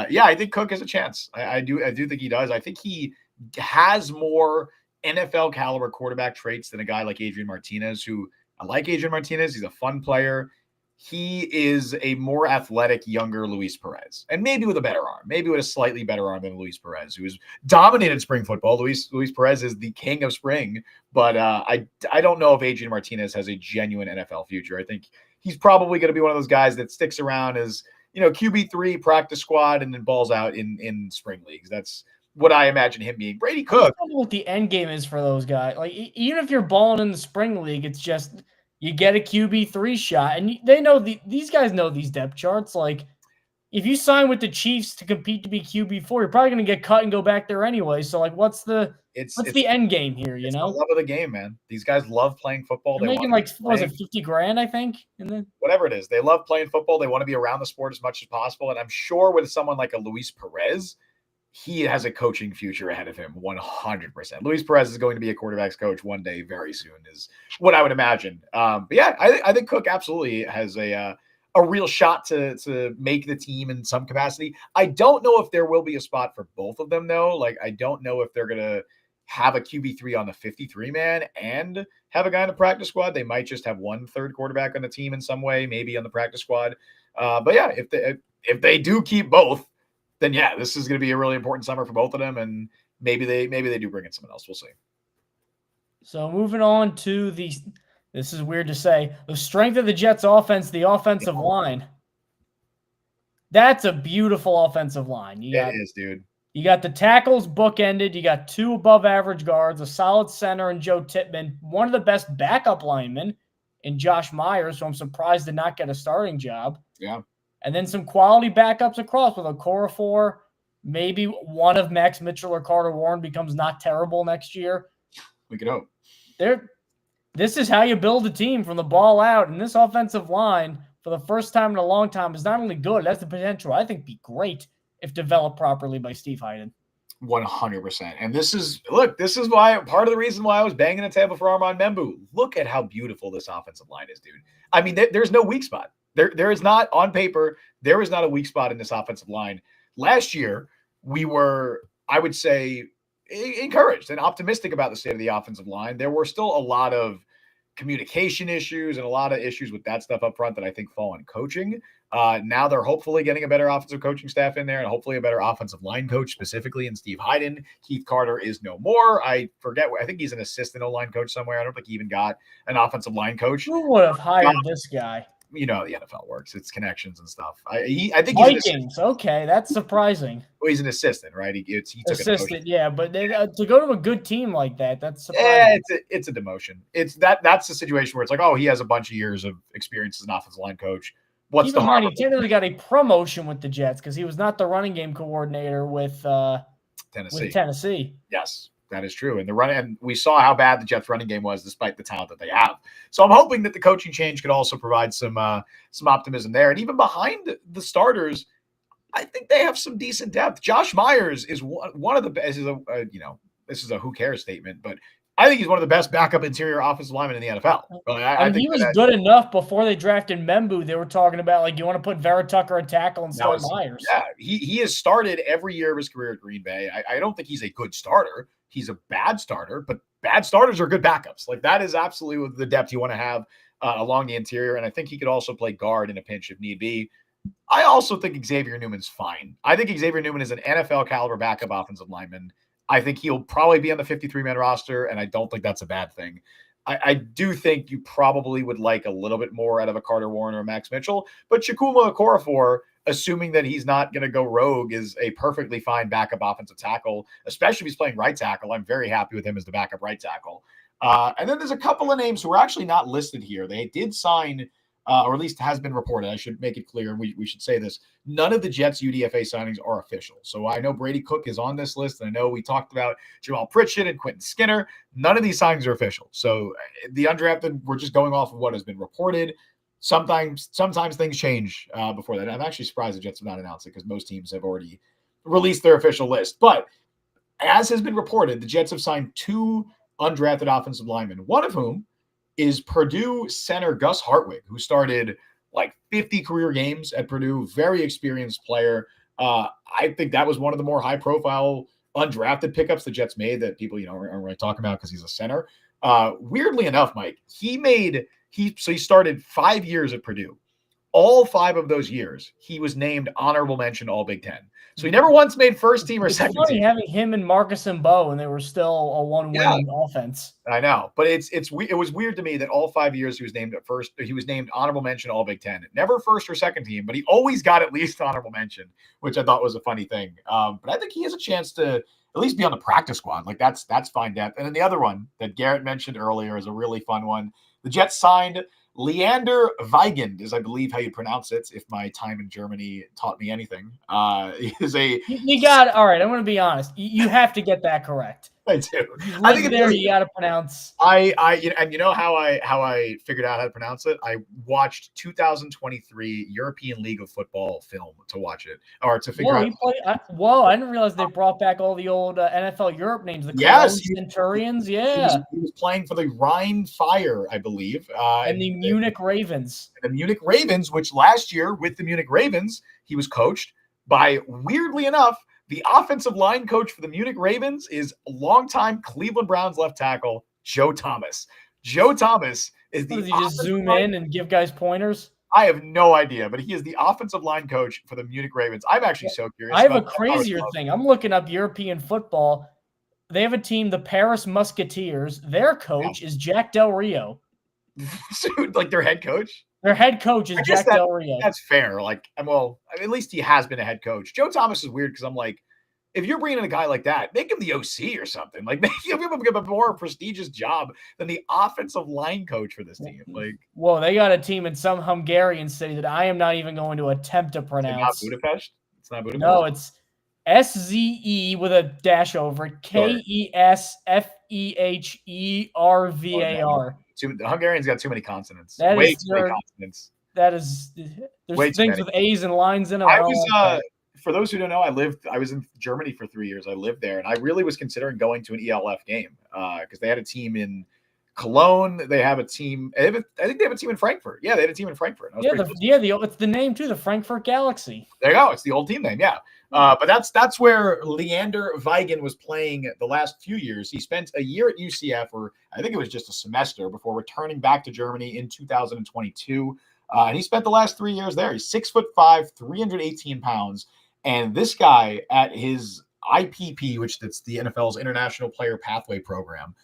yeah, I think Cook has a chance. I do think he does. I think he has more NFL caliber quarterback traits than a guy like Adrian Martinez, who I like Adrian Martinez. He's a fun player. He is a more athletic, younger Luis Perez, and maybe with a better arm, maybe with a slightly better arm than Luis Perez, who has dominated spring football. Luis Perez is the king of spring, but I don't know if Adrian Martinez has a genuine NFL future. I think he's probably going to be one of those guys that sticks around as QB3, practice squad, and then balls out in spring leagues. That's what I imagine him being. Brady Cook. I don't know what the end game is for those guys. Like, even if you're balling in the spring league, it's just you get a QB3 shot, and they know these guys know these depth charts. Like, if you sign with the Chiefs to compete to be QB4, you're probably going to get cut and go back there anyway. So, like, what's the end game here? It's the love of the game, man. These guys love playing football. They're making like, what was it, $50,000, I think? And then whatever it is, they love playing football. They want to be around the sport as much as possible. And I'm sure with someone like a Luis Perez, he has a coaching future ahead of him, 100%. Luis Perez is going to be a quarterback's coach one day, very soon, is what I would imagine. But yeah, I think Cook absolutely has a real shot to make the team in some capacity. I don't know if there will be a spot for both of them, though. Like, I don't know if they're going to have a QB3 on the 53 man and have a guy in the practice squad. They might just have one third quarterback on the team in some way, maybe on the practice squad. But yeah, if they do keep both, then yeah, this is going to be a really important summer for both of them, and maybe they do bring in someone else. We'll see. So moving on to this is weird to say, the strength of the Jets offense, the offensive line. That's a beautiful offensive line. It is, dude. You got the tackles bookended. You got two above average guards, a solid center in Joe Tippmann, one of the best backup linemen in Josh Myers, so I'm surprised to not get a starting job. Yeah. And then some quality backups across with Okorafor. Maybe one of Max Mitchell or Carter Warren becomes not terrible next year. We could hope. This is how you build a team from the ball out. And this offensive line, for the first time in a long time, is not only good, it has the potential, I think, be great if developed properly by Steve Hyden. 100%. And this is why part of the reason why I was banging the table for Armand Membu. Look at how beautiful this offensive line is, dude. I mean, there's no weak spot. There is not, on paper, there is not a weak spot in this offensive line. Last year, we were, I would say, encouraged and optimistic about the state of the offensive line. There were still a lot of communication issues and a lot of issues with that stuff up front that I think fall on coaching. Now they're hopefully getting a better offensive coaching staff in there and hopefully a better offensive line coach specifically in Steve Hyden. Keith Carter is no more. I forget. I think he's an assistant O-line coach somewhere. I don't think he even got an offensive line coach. Who would have hired this guy? You know how the NFL works. It's connections and stuff. I think Vikings. Okay, that's surprising. Well, he's an assistant, right? He took assistant, yeah. But to go to a good team like that, that's surprising. It's a demotion. That's the situation where it's like, oh, he has a bunch of years of experience as an offensive line coach. What's Keep in mind, he technically got a promotion with the Jets because he was not the running game coordinator with Tennessee. Yes. That is true. And we saw how bad the Jets running game was despite the talent that they have. So I'm hoping that the coaching change could also provide some optimism there. And even behind the starters, I think they have some decent depth. Josh Myers is one of the best. This is a who cares statement, but I think he's one of the best backup interior offensive linemen in the NFL. I think he was good enough before they drafted Membu. They were talking about, like, you want to put Vera Tucker at tackle and start Myers. Yeah, he has started every year of his career at Green Bay. I don't think he's a good starter. He's a bad starter, but bad starters are good backups. Like, that is absolutely the depth you want to have along the interior. And I think he could also play guard in a pinch if need be. I also think Xavier Newman's fine. I think Xavier Newman is an NFL caliber backup offensive lineman. I think he'll probably be on the 53-man roster, and I don't think that's a bad thing. I do think you probably would like a little bit more out of a Carter Warner or Max Mitchell, but Chukwuma Okorafor, assuming that he's not going to go rogue, is a perfectly fine backup offensive tackle, especially if he's playing right tackle. I'm very happy with him as the backup right tackle. And then there's a couple of names who are actually not listed here. They did sign, or at least has been reported. I should make it clear, and we should say this. None of the Jets UDFA signings are official. So I know Brady Cook is on this list, and I know we talked about Jamal Pritchett and Quentin Skinner. None of these signings are official. So the undrafted, we're just going off of what has been reported. Sometimes things change before that. I'm actually surprised the Jets have not announced it because most teams have already released their official list. But as has been reported, the Jets have signed 2 undrafted offensive linemen, one of whom is Purdue center Gus Hartwig, who started like 50 career games at Purdue, very experienced player. I think that was one of the more high-profile undrafted pickups the Jets made that people, aren't really talking about because he's a center. Weirdly enough, Mike, he started 5 years at Purdue. All 5 of those years, he was named honorable mention All Big Ten. So he never once made first team or second team. Having him and Marcus and Bo, and they were still a one-win offense. I know, but it was weird to me that all 5 years he was named honorable mention All Big Ten. Never first or second team, but he always got at least honorable mention, which I thought was a funny thing. But I think he has a chance to at least be on the practice squad. Like that's fine depth. And then the other one that Garrett mentioned earlier is a really fun one. The Jets signed Leander Weigand, is I believe how you pronounce it, if my time in Germany taught me anything. You got all right. I'm going to be honest. You have to get that correct. I do. I think you got to pronounce. You know how I figured out how to pronounce it. I watched 2023 European League of Football film to watch it or to figure out. I didn't realize they brought back all the old NFL Europe names. The Centurions. Yeah, he was playing for the Rhine Fire, I believe, and the Munich Ravens. The Munich Ravens, which last year with the Munich Ravens, he was coached by, weirdly enough, the offensive line coach for the Munich Ravens is longtime Cleveland Browns left tackle Joe Thomas. Joe Thomas is the. Does he just zoom in and give guys pointers? I have no idea, but he is the offensive line coach for the Munich Ravens. I'm actually so curious. I have a crazier thing. I'm looking up European football. They have a team, the Paris Musketeers. Their coach is Jack Del Rio. Like their head coach? Their head coach is Jack Del Rio. That's fair. Like, well, at least he has been a head coach. Joe Thomas is weird because I'm like, if you're bringing in a guy like that, make him the OC or something. Like, give him a more prestigious job than the offensive line coach for this team. Like, well, they got a team in some Hungarian city that I am not even going to attempt to pronounce. It's not Budapest? It's not Budapest? No, it's SZE with a dash over it. KESFEHERVAR. The Hungarians got too many consonants. Way too many consonants. There's things with A's and lines in them. For those who don't know, I was in Germany for 3 years. I lived there, and I really was considering going to an ELF game because they had a team in Cologne. They have a team. I think they have a team in Frankfurt. Yeah, they had a team in Frankfurt. It's the name too, the Frankfurt Galaxy. There you go. It's the old team name. Yeah. But that's where Leander Vigen was playing the last few years. He spent a year at UCF, or I think it was just a semester, before returning back to Germany in 2022. And he spent the last 3 years there. He's 6'5", 318 pounds. And this guy at his IPP, which that's the NFL's International Player Pathway Program,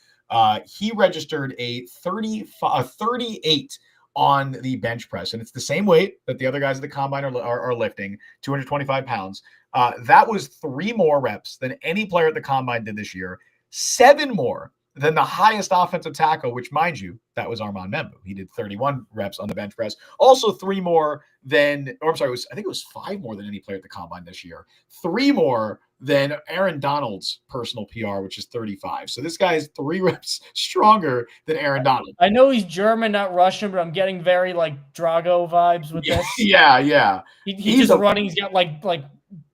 he registered a 38 on the bench press. And it's the same weight that the other guys at the combine are lifting, 225 pounds. That was 3 more reps than any player at the combine did this year, 7 more than the highest offensive tackle, which, mind you, that was Armand Membu. He did 31 reps on the bench press. Also 3 more than, or I'm sorry, I think it was 5 more than any player at the combine this year. 3 more than Aaron Donald's personal PR, which is 35. So this guy is 3 reps stronger than Aaron Donald. I know he's German, not Russian, but I'm getting very like Drago vibes with this. Yeah. He's just running. He's got like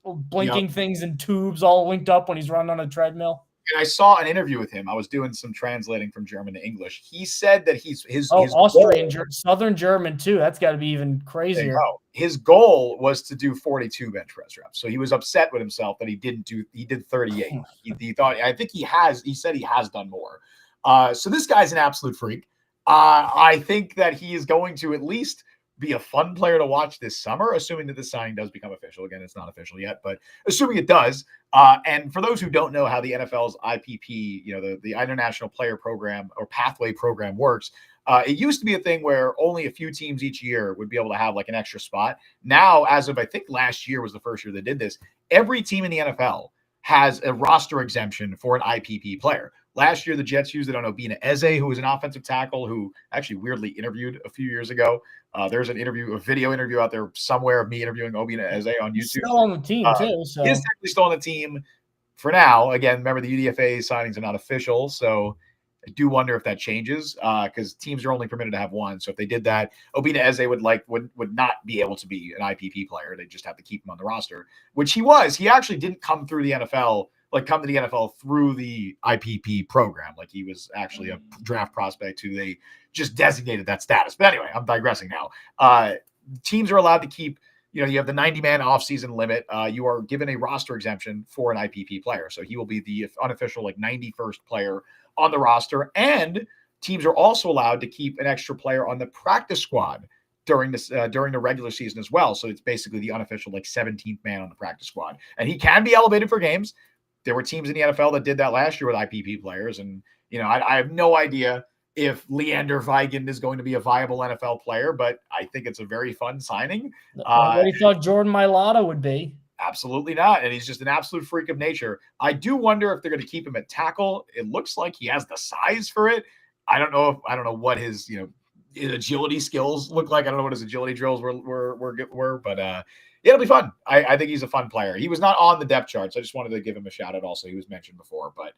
blinking things and tubes all linked up when he's running on a treadmill. And I saw an interview with him. I was doing some translating from German to English. He said that his Austrian, Southern German too. That's got to be even crazier. His goal was to do 42 bench press reps. So he was upset with himself that he did 38. he thought, he said he has done more. So this guy's an absolute freak. I think that he is going to at least be a fun player to watch this summer, assuming that this signing does become official. Again, it's not official yet, but assuming it does. And for those who don't know how the NFL's IPP, the International Player Program or Pathway Program works, it used to be a thing where only a few teams each year would be able to have like an extra spot. Now, as of I think last year was the first year they did this, every team in the NFL has a roster exemption for an IPP player. Last year, the Jets used it on Obina Eze, who was an offensive tackle who actually weirdly interviewed a few years ago. There's a video interview out there somewhere of me interviewing Obina Eze on YouTube. He's still on the team too. So he's technically still on the team for now. Again, remember the UDFA signings are not official, so I do wonder if that changes because teams are only permitted to have one. So if they did that, Obina Eze would not be able to be an IPP player. They just have to keep him on the roster, which he was. He actually didn't come through the NFL. Come to the NFL through the IPP program. Like he was actually a draft prospect who they just designated that status. But anyway, I'm digressing now. Teams are allowed to keep, you have the 90-man offseason limit. You are given a roster exemption for an IPP player. So he will be the unofficial 91st player on the roster. And teams are also allowed to keep an extra player on the practice squad during the regular season as well. So it's basically the unofficial 17th man on the practice squad. And he can be elevated for games. There were teams in the NFL that did that last year with IPP players. And, I have no idea if Leander Vigen is going to be a viable NFL player, but I think it's a very fun signing. What he thought Jordan Mailata would be. Absolutely not. And he's just an absolute freak of nature. I do wonder if they're going to keep him at tackle. It looks like he has the size for it. I don't know what his, his agility skills look like. I don't know what his agility drills were, but it'll be fun. I think he's a fun player. He was not on the depth charts. I just wanted to give him a shout out. Also, he was mentioned before. But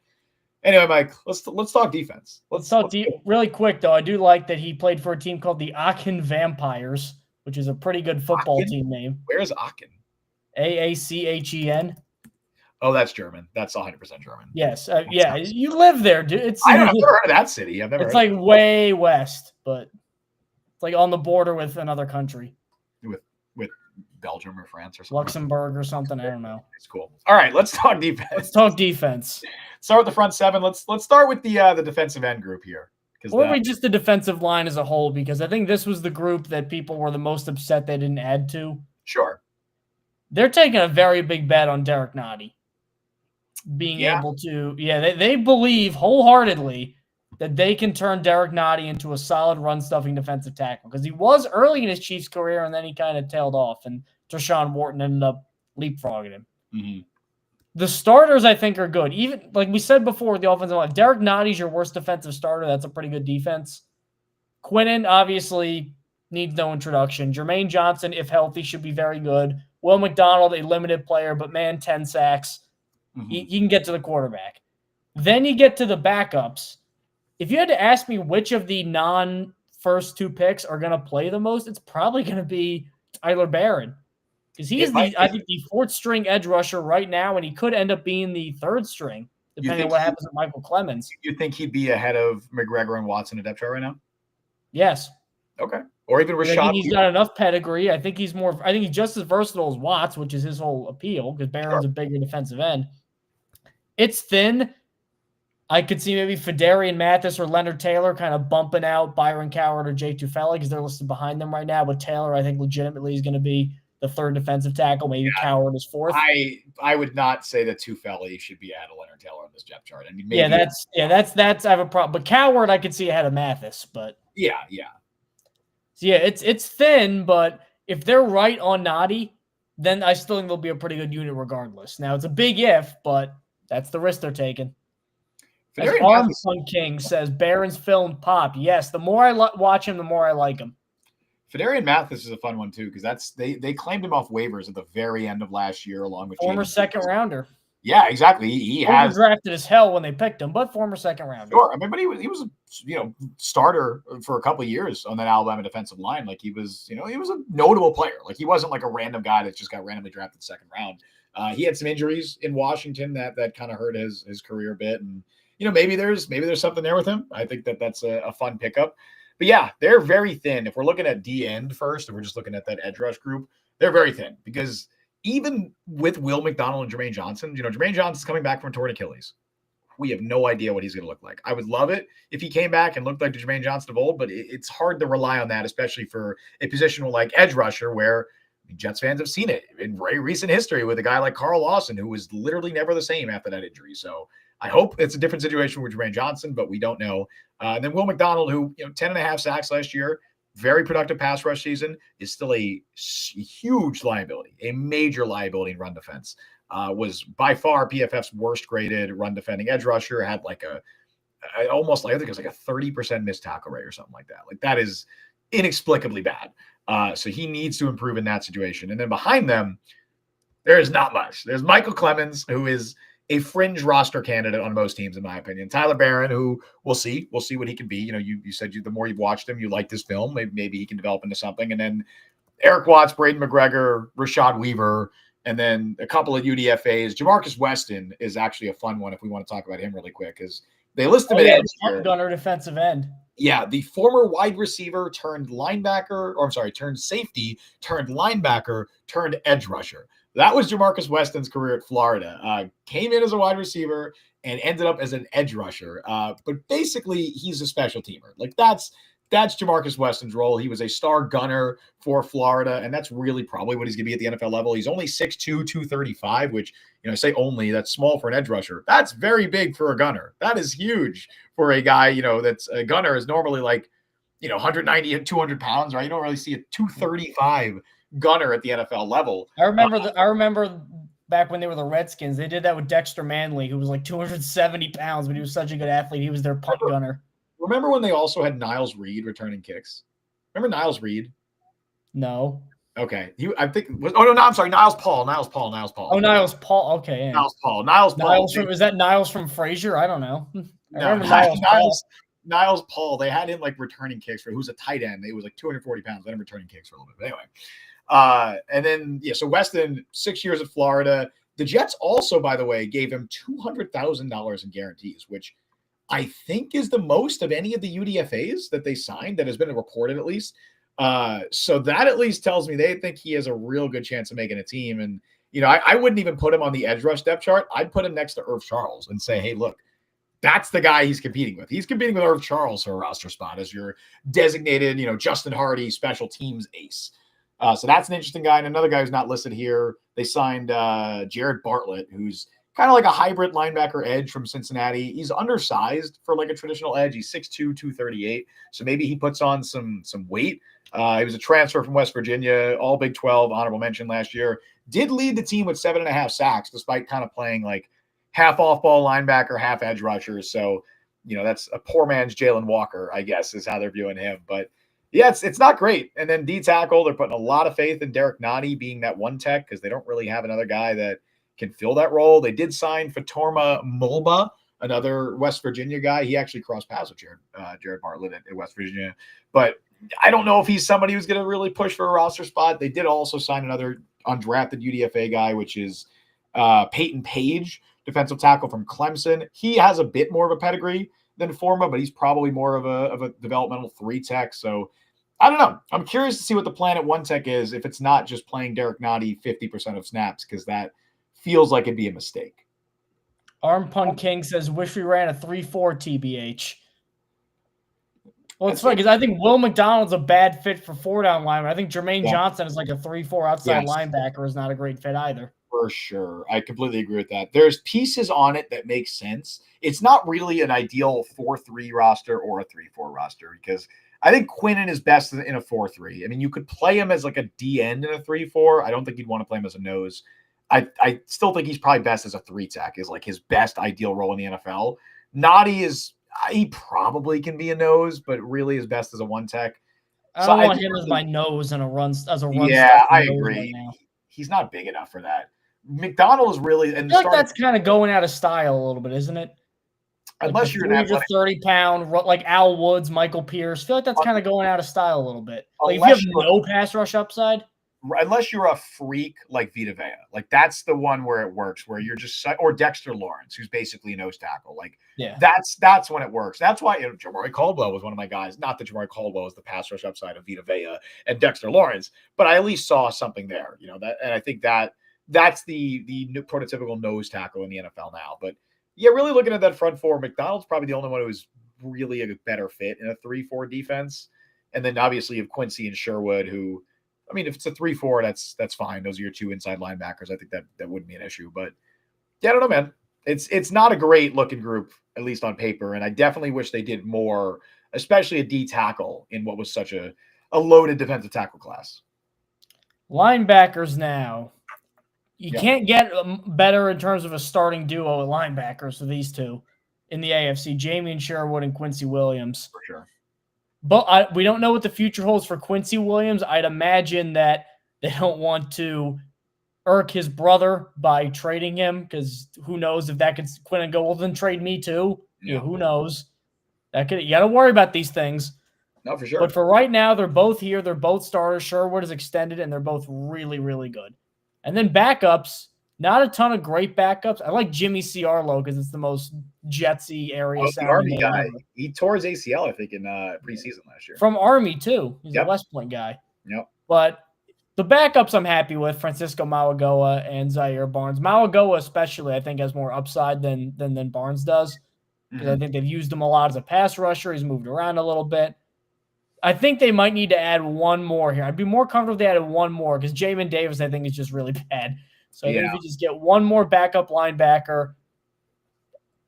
anyway, Mike, let's talk defense. Let's talk really quick though. I do like that he played for a team called the Aachen Vampires, which is a pretty good football team name. Where's Aachen? Aachen. Oh, that's German. That's 100% German. Yes, you live there, dude. I've never heard of that city. It's like way west, but it's like on the border with another country. With Belgium or France or something. Luxembourg or something. I don't know. It's cool. All right, let's talk defense. Start with the front seven. Let's start with the defensive end group here. Or just the defensive line as a whole, because I think this was the group that people were the most upset they didn't add to. Sure. They're taking a very big bet on Derek Nottie. Being able to, they believe wholeheartedly that they can turn Derek Nottie into a solid run-stuffing defensive tackle, because he was early in his Chiefs career, and then he kind of tailed off, and Tershawn Wharton ended up leapfrogging him. Mm-hmm. The starters, I think, are good. Even, like we said before, the offensive line, Derek Nottie's your worst defensive starter. That's a pretty good defense. Quinnen, obviously, needs no introduction. Jermaine Johnson, if healthy, should be very good. Will McDonald, a limited player, but 10 sacks. Mm-hmm. He can get to the quarterback. Then you get to the backups. If you had to ask me which of the non-first 2 picks are going to play the most, it's probably going to be Tyler Barron. Because he is, I think, the 4th string edge rusher right now, and he could end up being the 3rd string, depending on what happens with Michael Clemens. You think he'd be ahead of McGregor and Watson at depth chart right now? Yes. Okay. or even I Rashad. think he's got enough pedigree. I think he's just as versatile as Watts, which is his whole appeal because Barron's a bigger defensive end. It's thin. I could see maybe Fedarian Mathis or Leonard Taylor kind of bumping out Byron Coward or Jake Tufele because they're listed behind them right now. But Taylor, I think, legitimately is going to be the third defensive tackle. Maybe Coward is fourth. I would not say that Tufele should be ahead of Leonard Taylor on this depth chart. I mean, maybe that's I have a problem. But Coward, I could see ahead of Mathis. But yeah. So yeah, it's thin. But if they're right on Noddy, then I still think they'll be a pretty good unit regardless. Now it's a big if, but that's the risk they're taking. As Armfun King says, Barron's filmed pop. Yes, the more I watch him, the more I like him. Fedarian Mathis is a fun one too because they claimed him off waivers at the very end of last year, along with former second rounder. Yeah, exactly. He has drafted as hell when they picked him, but former second rounder. Sure, I mean, but he was a starter for a couple of years on that Alabama defensive line. Like he was a notable player. Like he wasn't like a random guy that just got randomly drafted second round. He had some injuries in Washington that kind of hurt his career a bit, and maybe there's something there with him. I think that's a fun pickup. But yeah, they're very thin. If we're looking at D end first, if we're just looking at that edge rush group, they're very thin because even with Will McDonald and Jermaine Johnson, Jermaine Johnson's coming back from torn Achilles. We have no idea what he's going to look like. I would love it if he came back and looked like the Jermaine Johnson of old, but it's hard to rely on that, especially for a position like edge rusher where Jets fans have seen it in very recent history with a guy like Carl Lawson, who was literally never the same after that injury. So I hope it's a different situation with Jermaine Johnson, but we don't know. And then Will McDonald, who 10.5 sacks last year, very productive pass rush season, is still a huge liability, a major liability in run defense. Was by far PFF's worst graded run defending edge rusher. Had like almost like I think it was like a 30% missed tackle rate or something like that. Like that is inexplicably bad. So he needs to improve in that situation. And then behind them, there is not much. There's Michael Clemens, who is a fringe roster candidate on most teams, in my opinion. Tyler Barron, who we'll see what he can be. You said the more you've watched him, you like this film. Maybe he can develop into something. And then Eric Watts, Braden McGregor, Rashad Weaver, and then a couple of UDFAs. Jamarcus Weston is actually a fun one if we want to talk about him really quick because they list him at edge here. Gunner defensive end. Yeah, the former wide receiver turned safety, turned linebacker, turned edge rusher. That was Jamarcus Weston's career at Florida. Came in as a wide receiver and ended up as an edge rusher. But basically, he's a special teamer. Like that's Jamarcus Weston's role. He was a star gunner for Florida, and that's really probably what he's going to be at the NFL level. He's only 6'2", 235, which, I say only, that's small for an edge rusher. That's very big for a gunner. That is huge for a guy, that's a gunner is normally like, 190 and 200 pounds, right? You don't really see a 235 gunner at the NFL level. I remember back when they were the Redskins, they did that with Dexter Manley, who was like 270 pounds, but he was such a good athlete. He was their punt gunner. Remember when they also had Niles Reed returning kicks? Remember Niles Reed? No. Okay. I'm sorry. Niles Paul. Oh, Niles Paul. Okay. Yeah. Niles Paul. Is that Niles from Frasier? I don't know. Niles Paul. They had him like returning kicks for who's a tight end. It was like 240 pounds. They had him returning kicks for a little bit. But anyway. And then, so Weston, 6 years at Florida. The Jets also, by the way, gave him $200,000 in guarantees, which I think is the most of any of the UDFAs that they signed that has been reported at least. So that at least tells me they think he has a real good chance of making a team. And, I wouldn't even put him on the edge rush depth chart. I'd put him next to Irv Charles and say, hey, look, that's the guy he's competing with. He's competing with Irv Charles for a roster spot as your designated, Justin Hardy special teams ace. So that's an interesting guy. And another guy who's not listed here, they signed Jared Bartlett, who's kind of like a hybrid linebacker edge from Cincinnati. He's undersized for like a traditional edge. He's 6'2", 238. So maybe he puts on some weight. He was a transfer from West Virginia, all Big 12, honorable mention last year. Did lead the team with 7.5 sacks, despite kind of playing like half off-ball linebacker, half edge rusher. So, that's a poor man's Jalen Walker, I guess, is how they're viewing him. But yeah, it's not great. And then D tackle, they're putting a lot of faith in Derek Noddy being that one tech because they don't really have another guy that can fill that role. They did sign Fatorma Mulba, another West Virginia guy. He actually crossed paths with Jared Bartlett at West Virginia. But I don't know if he's somebody who's going to really push for a roster spot. They did also sign another undrafted UDFA guy, which is Peyton Page, defensive tackle from Clemson. He has a bit more of a pedigree than Forma, but he's probably more of a developmental 3 tech. So I don't know. I'm curious to see what the plan at One Tech is if it's not just playing Derek Nottie 50% of snaps, because that feels like it'd be a mistake. Arm Pun King says, wish we ran a 3-4 TBH. Well, it's funny because I think Will McDonald's a bad fit for 4-down lineman. I think Jermaine Johnson is like a 3-4 outside linebacker is not a great fit either. For sure. I completely agree with that. There's pieces on it that make sense. It's not really an ideal 4-3 roster or a 3-4 roster because I think Quinnen is best in a 4-3. I mean, you could play him as like a D end in a 3-4. I don't think you'd want to play him as a nose. I still think he's probably best as a 3-tech is like his best ideal role in the NFL. Noddy is he probably can be a nose, but really is best as a 1-tech. I don't want him as my nose and a run. Yeah, I agree. Right now. He's not big enough for that. McDonald is really, and I feel like that's kind of going out of style a little bit, isn't it? Unless like you're an athletic, 30-pound, like Al Woods, Michael Pierce. I feel like that's kind of going out of style a little bit. Like if you have no pass rush upside. Unless you're a freak like Vita Vea, like that's the one where it works, where you're just, or Dexter Lawrence, who's basically a nose tackle. Like, that's when it works. That's why Jamari Caldwell was one of my guys. Not that Jamari Caldwell is the pass rush upside of Vita Vea and Dexter Lawrence, but I at least saw something there, that, and I think that's the prototypical nose tackle in the NFL now. But yeah, really looking at that front four, McDonald's probably the only one who's really a better fit in a 3-4 defense. And then obviously you have Quincy and Sherwood, who, I mean, if it's a 3-4, that's fine. Those are your two inside linebackers. I think that wouldn't be an issue. But yeah, I don't know, man. It's not a great looking group, at least on paper. And I definitely wish they did more, especially a D tackle in what was such a loaded defensive tackle class. Linebackers now. You can't get better in terms of a starting duo at linebackers for these two in the AFC, Jamie Sherwood and Quincy Williams. For sure. But we don't know what the future holds for Quincy Williams. I'd imagine that they don't want to irk his brother by trading him because who knows if that could Quinn and go, well, then trade me too. Yeah, who knows? You got to worry about these things. No, for sure. But for right now, they're both here. They're both starters. Sherwood is extended, and they're both really, really good. And then backups, not a ton of great backups. I like Jimmy C. Arlo because it's the most Jetsy area. The Army guy. He tore his ACL, I think, in preseason last year. From Army, too. He's a West Point guy. Yep. But the backups I'm happy with, Francisco Mauigoa and Zaire Barnes. Mauigoa especially, I think, has more upside than Barnes does. Because I think they've used him a lot as a pass rusher. He's moved around a little bit. I think they might need to add one more here. I'd be more comfortable if they added one more because Jamin Davis, I think, is just really bad. So I think if you just get one more backup linebacker.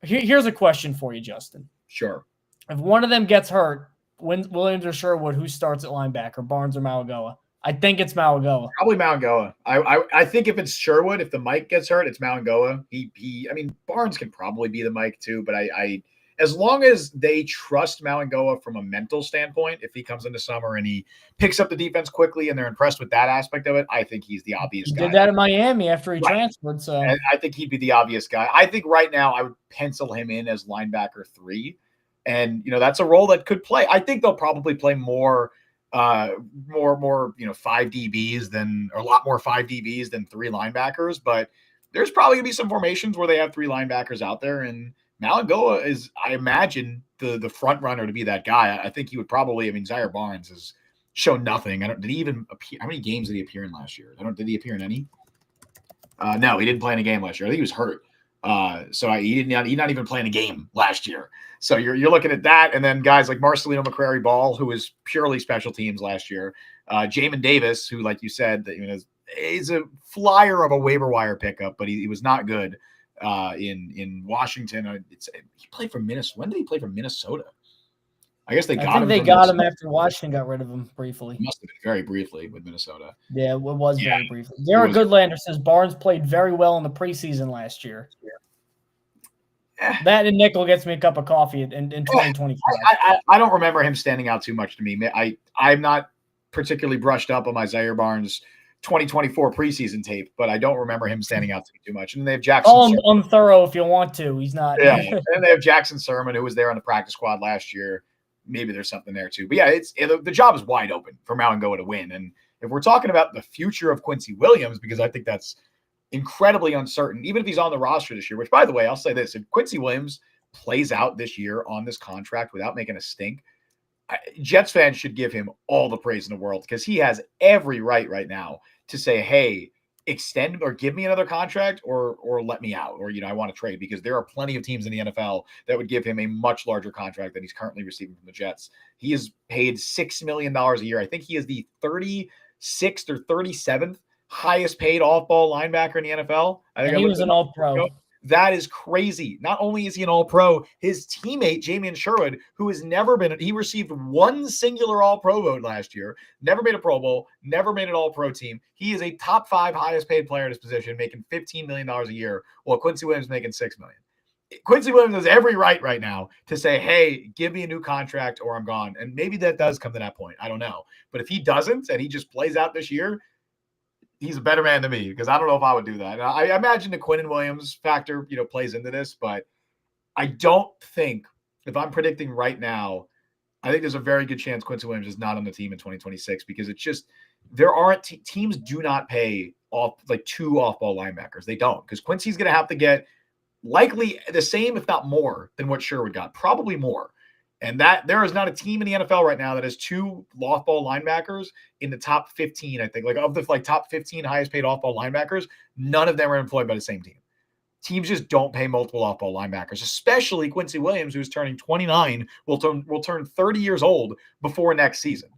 Here's a question for you, Justin. Sure. If one of them gets hurt, Williams or Sherwood, who starts at linebacker, Barnes or Mauigoa? I think it's Mauigoa. Probably Mauigoa. I think if it's Sherwood, if the Mike gets hurt, it's Mauigoa. I mean, Barnes can probably be the Mike too, but I as long as they trust Mauigoa from a mental standpoint, if he comes into summer and he picks up the defense quickly and they're impressed with that aspect of it, I think he's the obvious guy. He did that in Miami after he transferred. So and I think he'd be the obvious guy. I think right now I would pencil him in as linebacker 3. And, that's a role that could play. I think they'll probably play more 5 DBs or a lot more 5 DBs than 3 linebackers. But there's probably going to be some formations where they have 3 linebackers out there. And Mauigoa is, I imagine, the front runner to be that guy. I think he would probably, Zaire Barnes has shown nothing. Did he even appear? How many games did he appear in last year? Did he appear in any? No, he didn't play in a game last year. I think he was hurt. So he not even playing a game last year. So you're looking at that. And then guys like Marcelino McCrary-Ball, who was purely special teams last year. Jamin Davis, who, like you said, is a flyer of a waiver wire pickup, but he was not good. In Washington, he played for Minnesota. When did he play for Minnesota? I guess they got him after Washington got rid of him briefly. It must have been very briefly with Minnesota. Yeah, it was very briefly. Jared Goodlander says Barnes played very well in the preseason last year. That and nickel gets me a cup of coffee in 2025. I don't remember him standing out too much to me. I'm not particularly brushed up on my Zaire Barnes 2024 preseason tape, but I don't remember him standing out too much. And they have Jackson. I'm thorough if you want to. He's not. Yeah, and they have Jackson Sermon, who was there on the practice squad last year. Maybe there's something there too. But yeah, the job is wide open for Mauigoa to win. And if we're talking about the future of Quincy Williams, because I think that's incredibly uncertain, even if he's on the roster this year, which, by the way, I'll say this: if Quincy Williams plays out this year on this contract without making a stink, Jets fans should give him all the praise in the world because he has every right now to say, hey, extend or give me another contract or let me out, or I want to trade, because there are plenty of teams in the NFL that would give him a much larger contract than he's currently receiving from the Jets. He is paid $6 million a year. I think he is the 36th or 37th highest paid off-ball linebacker in the NFL. I think he was an all-pro. That is crazy. Not only is he an all-pro, his teammate, Jamien Sherwood, who has never been – he received one singular all-pro vote last year, never made a Pro Bowl, never made an all-pro team. He is a top 5 highest-paid player in his position, making $15 million a year, while Quincy Williams making $6 million. Quincy Williams has every right now to say, hey, give me a new contract or I'm gone. And maybe that does come to that point. I don't know. But if he doesn't and he just plays out this year – he's a better man than me, because I don't know if I would do that. I imagine the Quinnen Williams factor, plays into this, but I don't think, if I'm predicting right now, I think there's a very good chance Quincy Williams is not on the team in 2026, because it's just, there aren't teams do not pay off like 2 off-ball linebackers. They don't, because Quincy's going to have to get likely the same, if not more, than what Sherwood got, probably more. And that there is not a team in the NFL right now that has 2 off-ball linebackers in the top 15, I think. Like of the top 15 highest paid off-ball linebackers, none of them are employed by the same team. Teams just don't pay multiple off-ball linebackers, especially Quincy Williams, who's turning 29, will turn 30 years old before next season.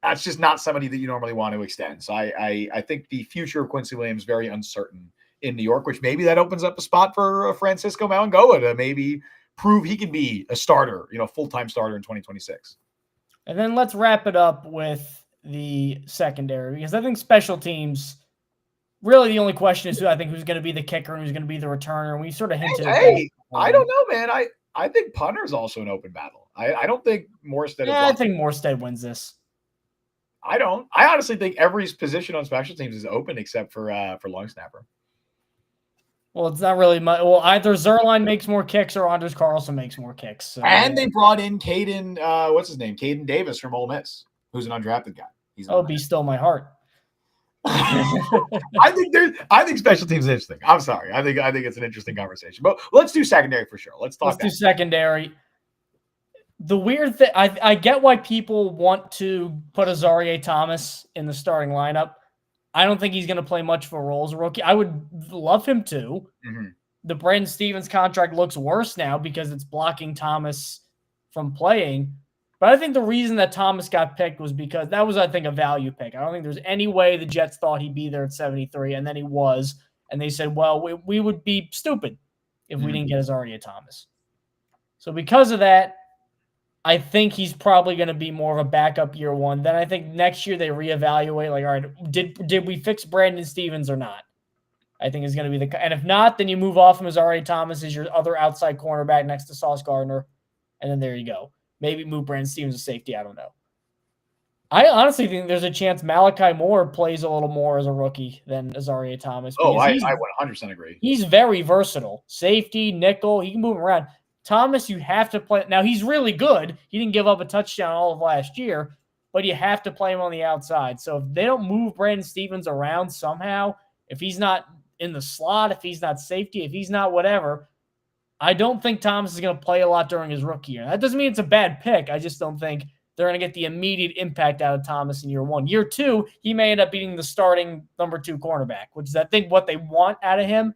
That's just not somebody that you normally want to extend. So I think the future of Quincy Williams is very uncertain in New York, which maybe that opens up a spot for Francisco Mauigoa to maybe prove he can be a starter, full-time starter in 2026. And then let's wrap it up with the secondary, because I think special teams, really the only question is who's going to be the kicker and who's going to be the returner. And we sort of hinted at that. I don't know, man. I think punter's also an open battle. I don't think Morstead I think Morstead wins this. I don't. I honestly think every position on special teams is open except for long snapper. Well, it's not really much. Well, either Zuerlein makes more kicks or Anders Carlson makes more kicks. So. And they brought in Caden, what's his name? Caden Davis from Ole Miss, who's an undrafted guy. Be still my heart. I think special teams is interesting. I'm sorry. I think it's an interesting conversation. But let's do secondary for sure. Let's do secondary. The weird thing, I get why people want to put Azareye'h Thomas in the starting lineup. I don't think he's going to play much of a role as a rookie. I would love him to. Mm-hmm. The Brandon Stevens contract looks worse now because it's blocking Thomas from playing. But I think the reason that Thomas got picked was because that was, I think, a value pick. I don't think there's any way the Jets thought he'd be there at 73, and then he was. And they said, well, we would be stupid if we didn't get Azareye'h Thomas. So because of that, I think he's probably going to be more of a backup year one. Then I think next year they reevaluate, like, all right, did we fix Brandon Stevens or not? I think is going to be and if not, then you move off him as Azareye'h Thomas as your other outside cornerback next to Sauce Gardner, and then there you go. Maybe move Brandon Stevens to safety. I don't know. I honestly think there's a chance Malachi Moore plays a little more as a rookie than Azareye'h Thomas. I 100% agree. He's very versatile. Safety, nickel, he can move around. Thomas, you have to play. Now, he's really good. He didn't give up a touchdown all of last year, but you have to play him on the outside. So if they don't move Brandon Stevens around somehow, if he's not in the slot, if he's not safety, if he's not whatever, I don't think Thomas is going to play a lot during his rookie year. That doesn't mean it's a bad pick. I just don't think they're going to get the immediate impact out of Thomas in year one. Year two, he may end up being the starting number 2 cornerback, which is, I think, what they want out of him.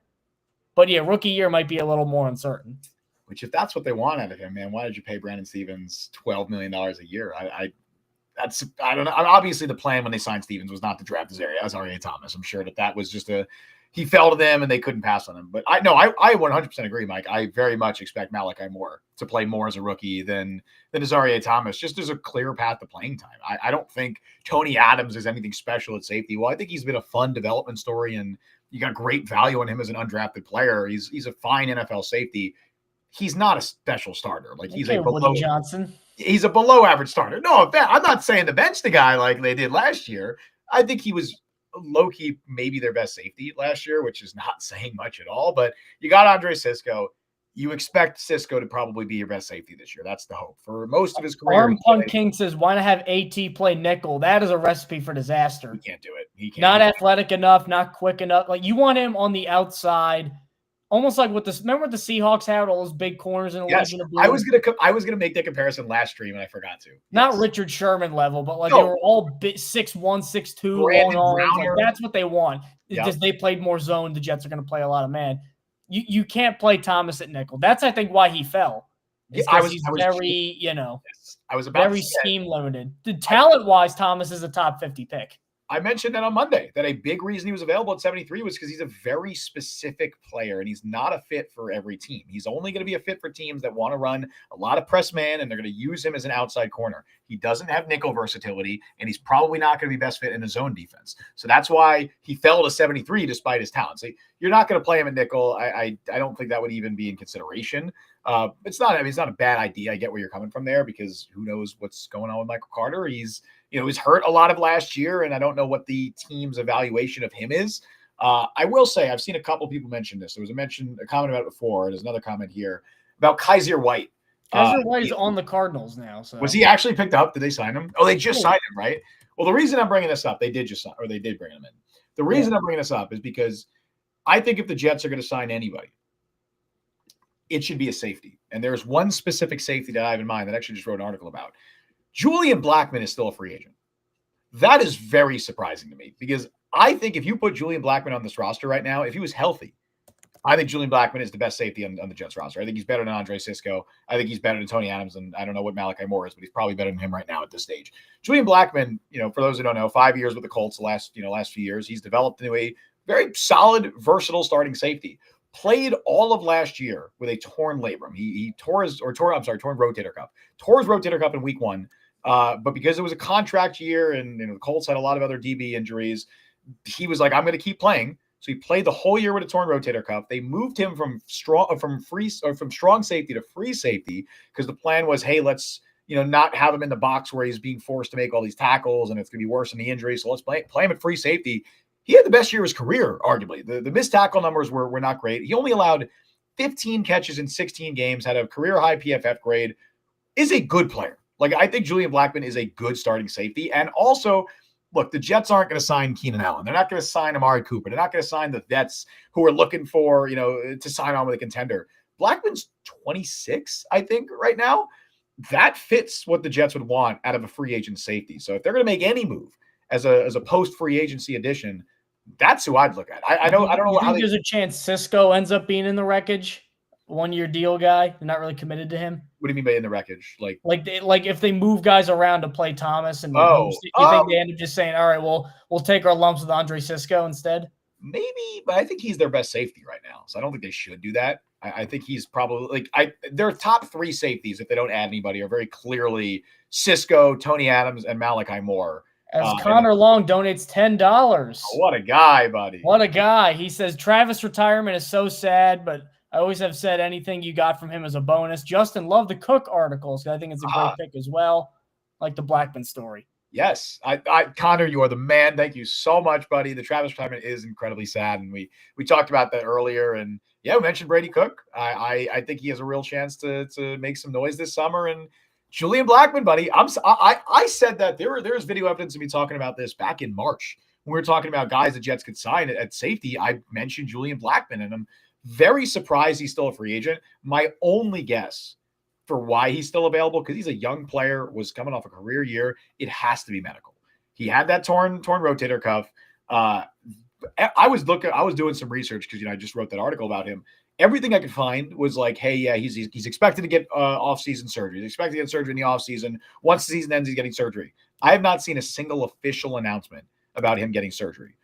But yeah, rookie year might be a little more uncertain. Which, if that's what they want out of him, man, why did you pay Brandon Stevens $12 million a year? I don't know. Obviously, the plan when they signed Stevens was not to draft Azareye'h Thomas. I'm sure that was just he fell to them and they couldn't pass on him. But I 100% agree, Mike. I very much expect Malachi Moore to play more as a rookie than Azareye'h Thomas. Just as a clear path to playing time. I don't think Tony Adams is anything special at safety. Well, I think he's been a fun development story, and you got great value on him as an undrafted player. He's a fine NFL safety. He's not a special starter. Like he's a below Johnson. He's a below average starter. No, I'm not saying to bench the guy like they did last year. I think he was low key maybe their best safety last year, which is not saying much at all. But you got Andre Cisco. You expect Cisco to probably be your best safety this year. That's the hope for most of his career. Arm Punk King says, why not have AT play nickel? That is a recipe for disaster. He can't do it. He can't. Not athletic enough, not quick enough. Like, you want him on the outside almost like remember what the Seahawks had, all those big corners in the Yes, Legion of Boom? I was gonna make that comparison last stream and I forgot to. Not Yes. Richard Sherman level, but like they No, were all 6'1", 6'2", long Brandon arms. Like Browner. that's what they want. Yep. Just they played more zone. The Jets are going to play a lot of man. You can't play Thomas at nickel. That's I think why he fell. Yeah, He's very yes, I was about very to say scheme limited. Talent wise, Thomas is a top 50 pick. I mentioned that on Monday, that a big reason he was available at 73 was because he's a very specific player and he's not a fit for every team. He's only going to be a fit for teams that want to run a lot of press man and they're going to use him as an outside corner. He doesn't have nickel versatility and he's probably not going to be best fit in a zone defense. So that's why he fell to 73 despite his talent. So you're not going to play him at nickel. I don't think that would even be in consideration. It's not a bad idea. I get where you're coming from there because who knows what's going on with Michael Carter. He's hurt a lot of last year, and I don't know what the team's evaluation of him is. I will say I've seen a couple people mention this. There was a comment about it before. There's another comment here about Kaiser White. Kaiser White is on the Cardinals now. So was he actually picked up? Did they sign him? Oh, they just signed him, right? Well, the reason I'm bringing this up, they did bring him in. The reason I'm bringing this up is because I think if the Jets are going to sign anybody, it should be a safety. And there's one specific safety that I have in mind that I actually just wrote an article about. Julian Blackmon is still a free agent. That is very surprising to me because I think if you put Julian Blackmon on this roster right now, if he was healthy, I think Julian Blackmon is the best safety on the Jets roster. I think he's better than Andre Cisco. I think he's better than Tony Adams, and I don't know what Malachi Moore is, but he's probably better than him right now at this stage. Julian Blackmon, for those who don't know, 5 years with the Colts, the last few years, he's developed into a very solid, versatile starting safety. Played all of last year with a torn labrum. He tore his rotator cuff. Tore his rotator cuff in week 1. But because it was a contract year and the Colts had a lot of other DB injuries, he was like, I'm going to keep playing. So he played the whole year with a torn rotator cuff. They moved him from strong safety to free safety because the plan was, hey, let's not have him in the box where he's being forced to make all these tackles and it's going to be worse than the injury. So let's play him at free safety. He had the best year of his career, arguably. The missed tackle numbers were not great. He only allowed 15 catches in 16 games, had a career high PFF grade, is a good player. Like, I think Julian Blackmon is a good starting safety. And also, look, the Jets aren't going to sign Keenan Allen. They're not going to sign Amari Cooper. They're not going to sign the vets who are looking for, to sign on with a contender. Blackmon's 26, I think, right now. That fits what the Jets would want out of a free agent safety. So if they're going to make any move as a post-free agency addition, that's who I'd look at. I don't know how there's a chance Cisco ends up being in the wreckage. 1-year deal guy. They're not really committed to him. What do you mean by in the wreckage? Like if they move guys around to play Thomas and you think they end up just saying, all right, we'll take our lumps with Andre Cisco instead? Maybe, but I think he's their best safety right now. So I don't think they should do that. I think he's probably their top 3 safeties, if they don't add anybody, are very clearly Cisco, Tony Adams, and Malachi Moore. As Connor Long donates $10. Oh, what a guy, buddy. What a guy. He says, Travis' retirement is so sad, but I always have said anything you got from him is a bonus. Justin loved the Cook articles. I think it's a great pick as well, like the Blackmon story. Yes. Connor, you are the man. Thank you so much, buddy. The Travis retirement is incredibly sad, and we talked about that earlier. And we mentioned Brady Cook. I think he has a real chance to make some noise this summer. And Julian Blackmon, buddy, I said that there's video evidence of me talking about this back in March when we were talking about guys the Jets could sign at safety. I mentioned Julian Blackmon, and I'm very surprised he's still a free agent. My only guess for why he's still available, because he's a young player, was coming off a career year. It has to be medical. He had that torn rotator cuff. I was doing some research because I just wrote that article about him. Everything I could find was like, hey, yeah, he's expected to get off-season surgery. He's expected to get surgery in the off-season. Once the season ends, he's getting surgery. I have not seen a single official announcement about him getting surgery.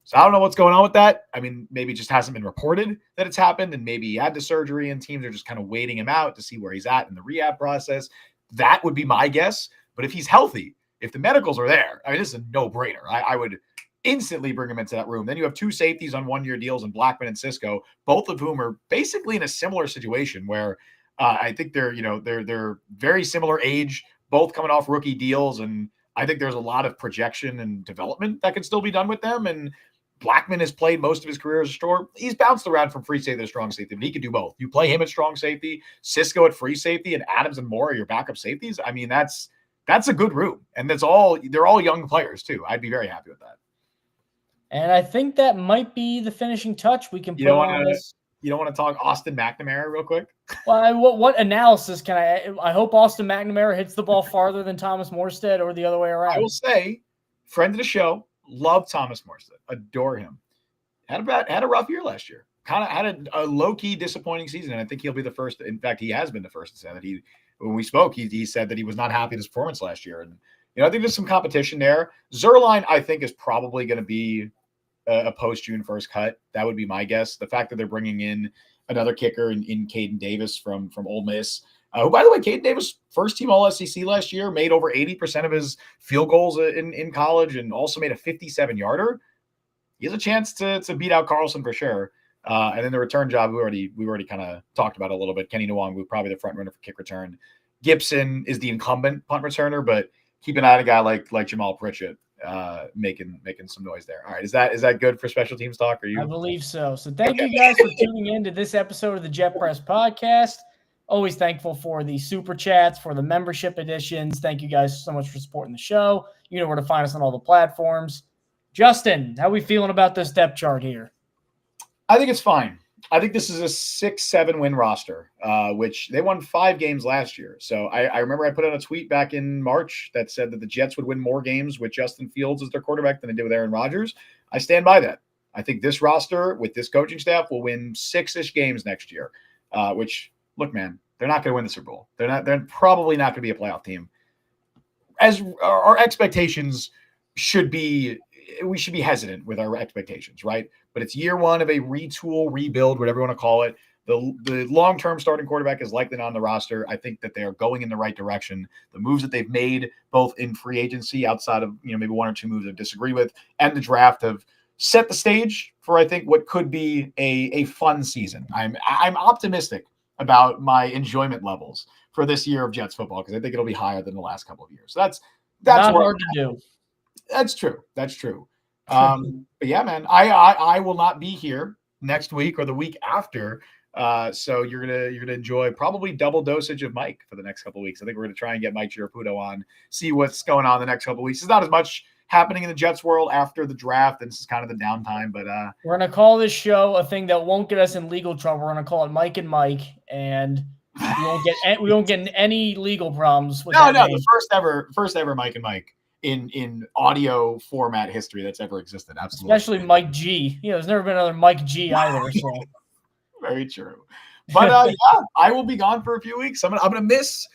So I don't know what's going on with that. I mean, maybe it just hasn't been reported that it's happened, and maybe he had the surgery and teams are just kind of waiting him out to see where he's at in the rehab process. That would be my guess. But if he's healthy, if the medicals are there, I mean, this is a no-brainer. I would instantly bring him into that room. Then you have 2 safeties on 1-year deals in Blackmon and Cisco, both of whom are basically in a similar situation where I think they're very similar age, both coming off rookie deals. And I think there's a lot of projection and development that can still be done with them. And Blackmon has played most of his career as a store. He's bounced around from free safety to strong safety, but he can do both. You play him at strong safety, Cisco at free safety, and Adams and Moore are your backup safeties. I mean, that's a good room. And they're all young players too. I'd be very happy with that. And I think that might be the finishing touch we can put on this. You don't want to talk Austin McNamara real quick? Well, what analysis can I hope Austin McNamara hits the ball farther than Thomas Morstead or the other way around. I will say, friend of the show, love Thomas Morstead, adore him. Had a rough year last year. Kind of had a low-key disappointing season, and I think he'll be the first. In fact, he has been the first to say that when we spoke, he said that he was not happy with his performance last year. And I think there's some competition there. Zuerlein, I think, is probably going to be a post-June 1st cut. That would be my guess. The fact that they're bringing in another kicker in Caden Davis from Ole Miss, who, by the way, Caden Davis, first-team All-SEC last year, made over 80% of his field goals in college, and also made a 57-yarder. He has a chance to beat out Carlson for sure. And then the return job, we already kind of talked about a little bit. Kenny Nwangwu, probably the front runner for kick return. Gibson is the incumbent punt returner, but keep an eye on a guy like Jamal Pritchett making some noise there. All right, is that good for special teams talk? I believe so. So thank you guys for tuning in to this episode of the Jet Press Podcast. Always thankful for the super chats, for the membership editions. Thank you guys so much for supporting the show. You know where to find us on all the platforms. Justin, how are we feeling about this depth chart here? I think it's fine. I think this is a 6-7 win roster, which they won 5 games last year. So I remember I put out a tweet back in March that said that the Jets would win more games with Justin Fields as their quarterback than they did with Aaron Rodgers. I stand by that. I think this roster with this coaching staff will win 6-ish games next year, which, look, man, they're not going to win the Super Bowl. They're probably not going to be a playoff team. As our expectations should be, we should be hesitant with our expectations, right? But it's year one of a retool, rebuild, whatever you want to call it. The long-term starting quarterback is likely not on the roster. I think that they are going in the right direction. The moves that they've made, both in free agency, outside of maybe 1 or 2 moves I disagree with, and the draft, have set the stage for, I think, what could be a fun season. I'm optimistic about my enjoyment levels for this year of Jets football because I think it'll be higher than the last couple of years. So that's not hard to do. That's true. But yeah, man, I will not be here next week or the week after. So you're gonna enjoy probably double dosage of Mike for the next couple of weeks. I think we're gonna try and get Mike Chiraputo on, see what's going on the next couple of weeks. There's not as much happening in the Jets world after the draft, and this is kind of the downtime. But we're gonna call this show a thing that won't get us in legal trouble. We're gonna call it Mike and Mike, and we won't get in any legal problems with that name. The first ever Mike and Mike in audio format history that's ever existed. Absolutely. Especially Mike G. There's never been another Mike G either. So very true. But yeah, I will be gone for a few weeks. I'm gonna miss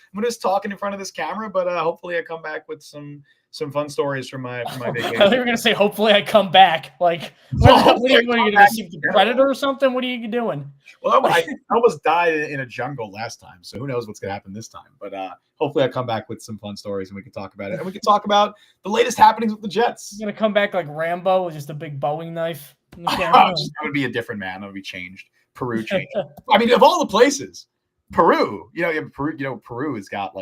talking in front of this camera, but hopefully I come back with some fun stories from my vacation. I thought you were gonna say hopefully I come back. Like what are you gonna see the Predator or something? What are you doing? Well, I almost died in a jungle last time, so who knows what's gonna happen this time. But hopefully I come back with some fun stories and we can talk about it. And we can talk about the latest happenings with the Jets. You're gonna come back like Rambo with just a big Boeing knife. That would be a different man. That would be changed. Peru changed. I mean, of all the places, Peru. Peru has got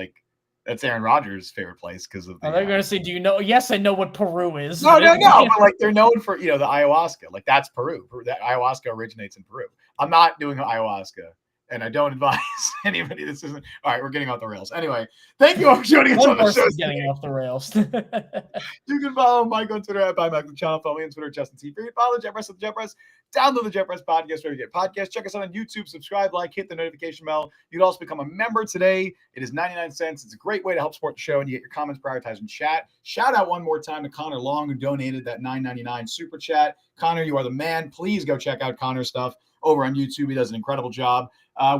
that's Aaron Rodgers' favorite place because of. They're going to say, "Do you know?" Yes, I know what Peru is. No. But they're known for the ayahuasca. That's Peru. That ayahuasca originates in Peru. I'm not doing ayahuasca, and I don't advise anybody. This isn't. All right, we're getting off the rails. Anyway, thank you all for joining us on the show. Getting off the rails. You can follow Mike on Twitter @ByMikeLuciano. Follow me on Twitter, Justin T. Fried. Follow the Jet Press at the Jet Press. Download the Jet Press podcast wherever you get podcasts. Check us out on YouTube. Subscribe, hit the notification bell. You can also become a member today. It is 99 cents. It's a great way to help support the show and you get your comments prioritized in chat. Shout out one more time to Connor Long, who donated that $9.99 super chat. Connor, you are the man. Please go check out Connor's stuff over on YouTube. He does an incredible job.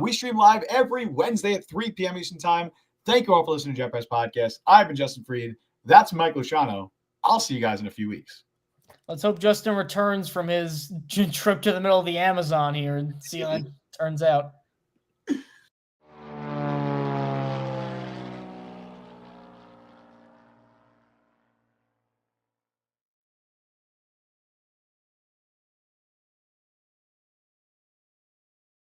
We stream live every Wednesday at 3 p.m. Eastern Time. Thank you all for listening to Jet Press Podcast. I've been Justin Fried. That's Mike Luciano. I'll see you guys in a few weeks. Let's hope Justin returns from his trip to the middle of the Amazon here and see how it turns out.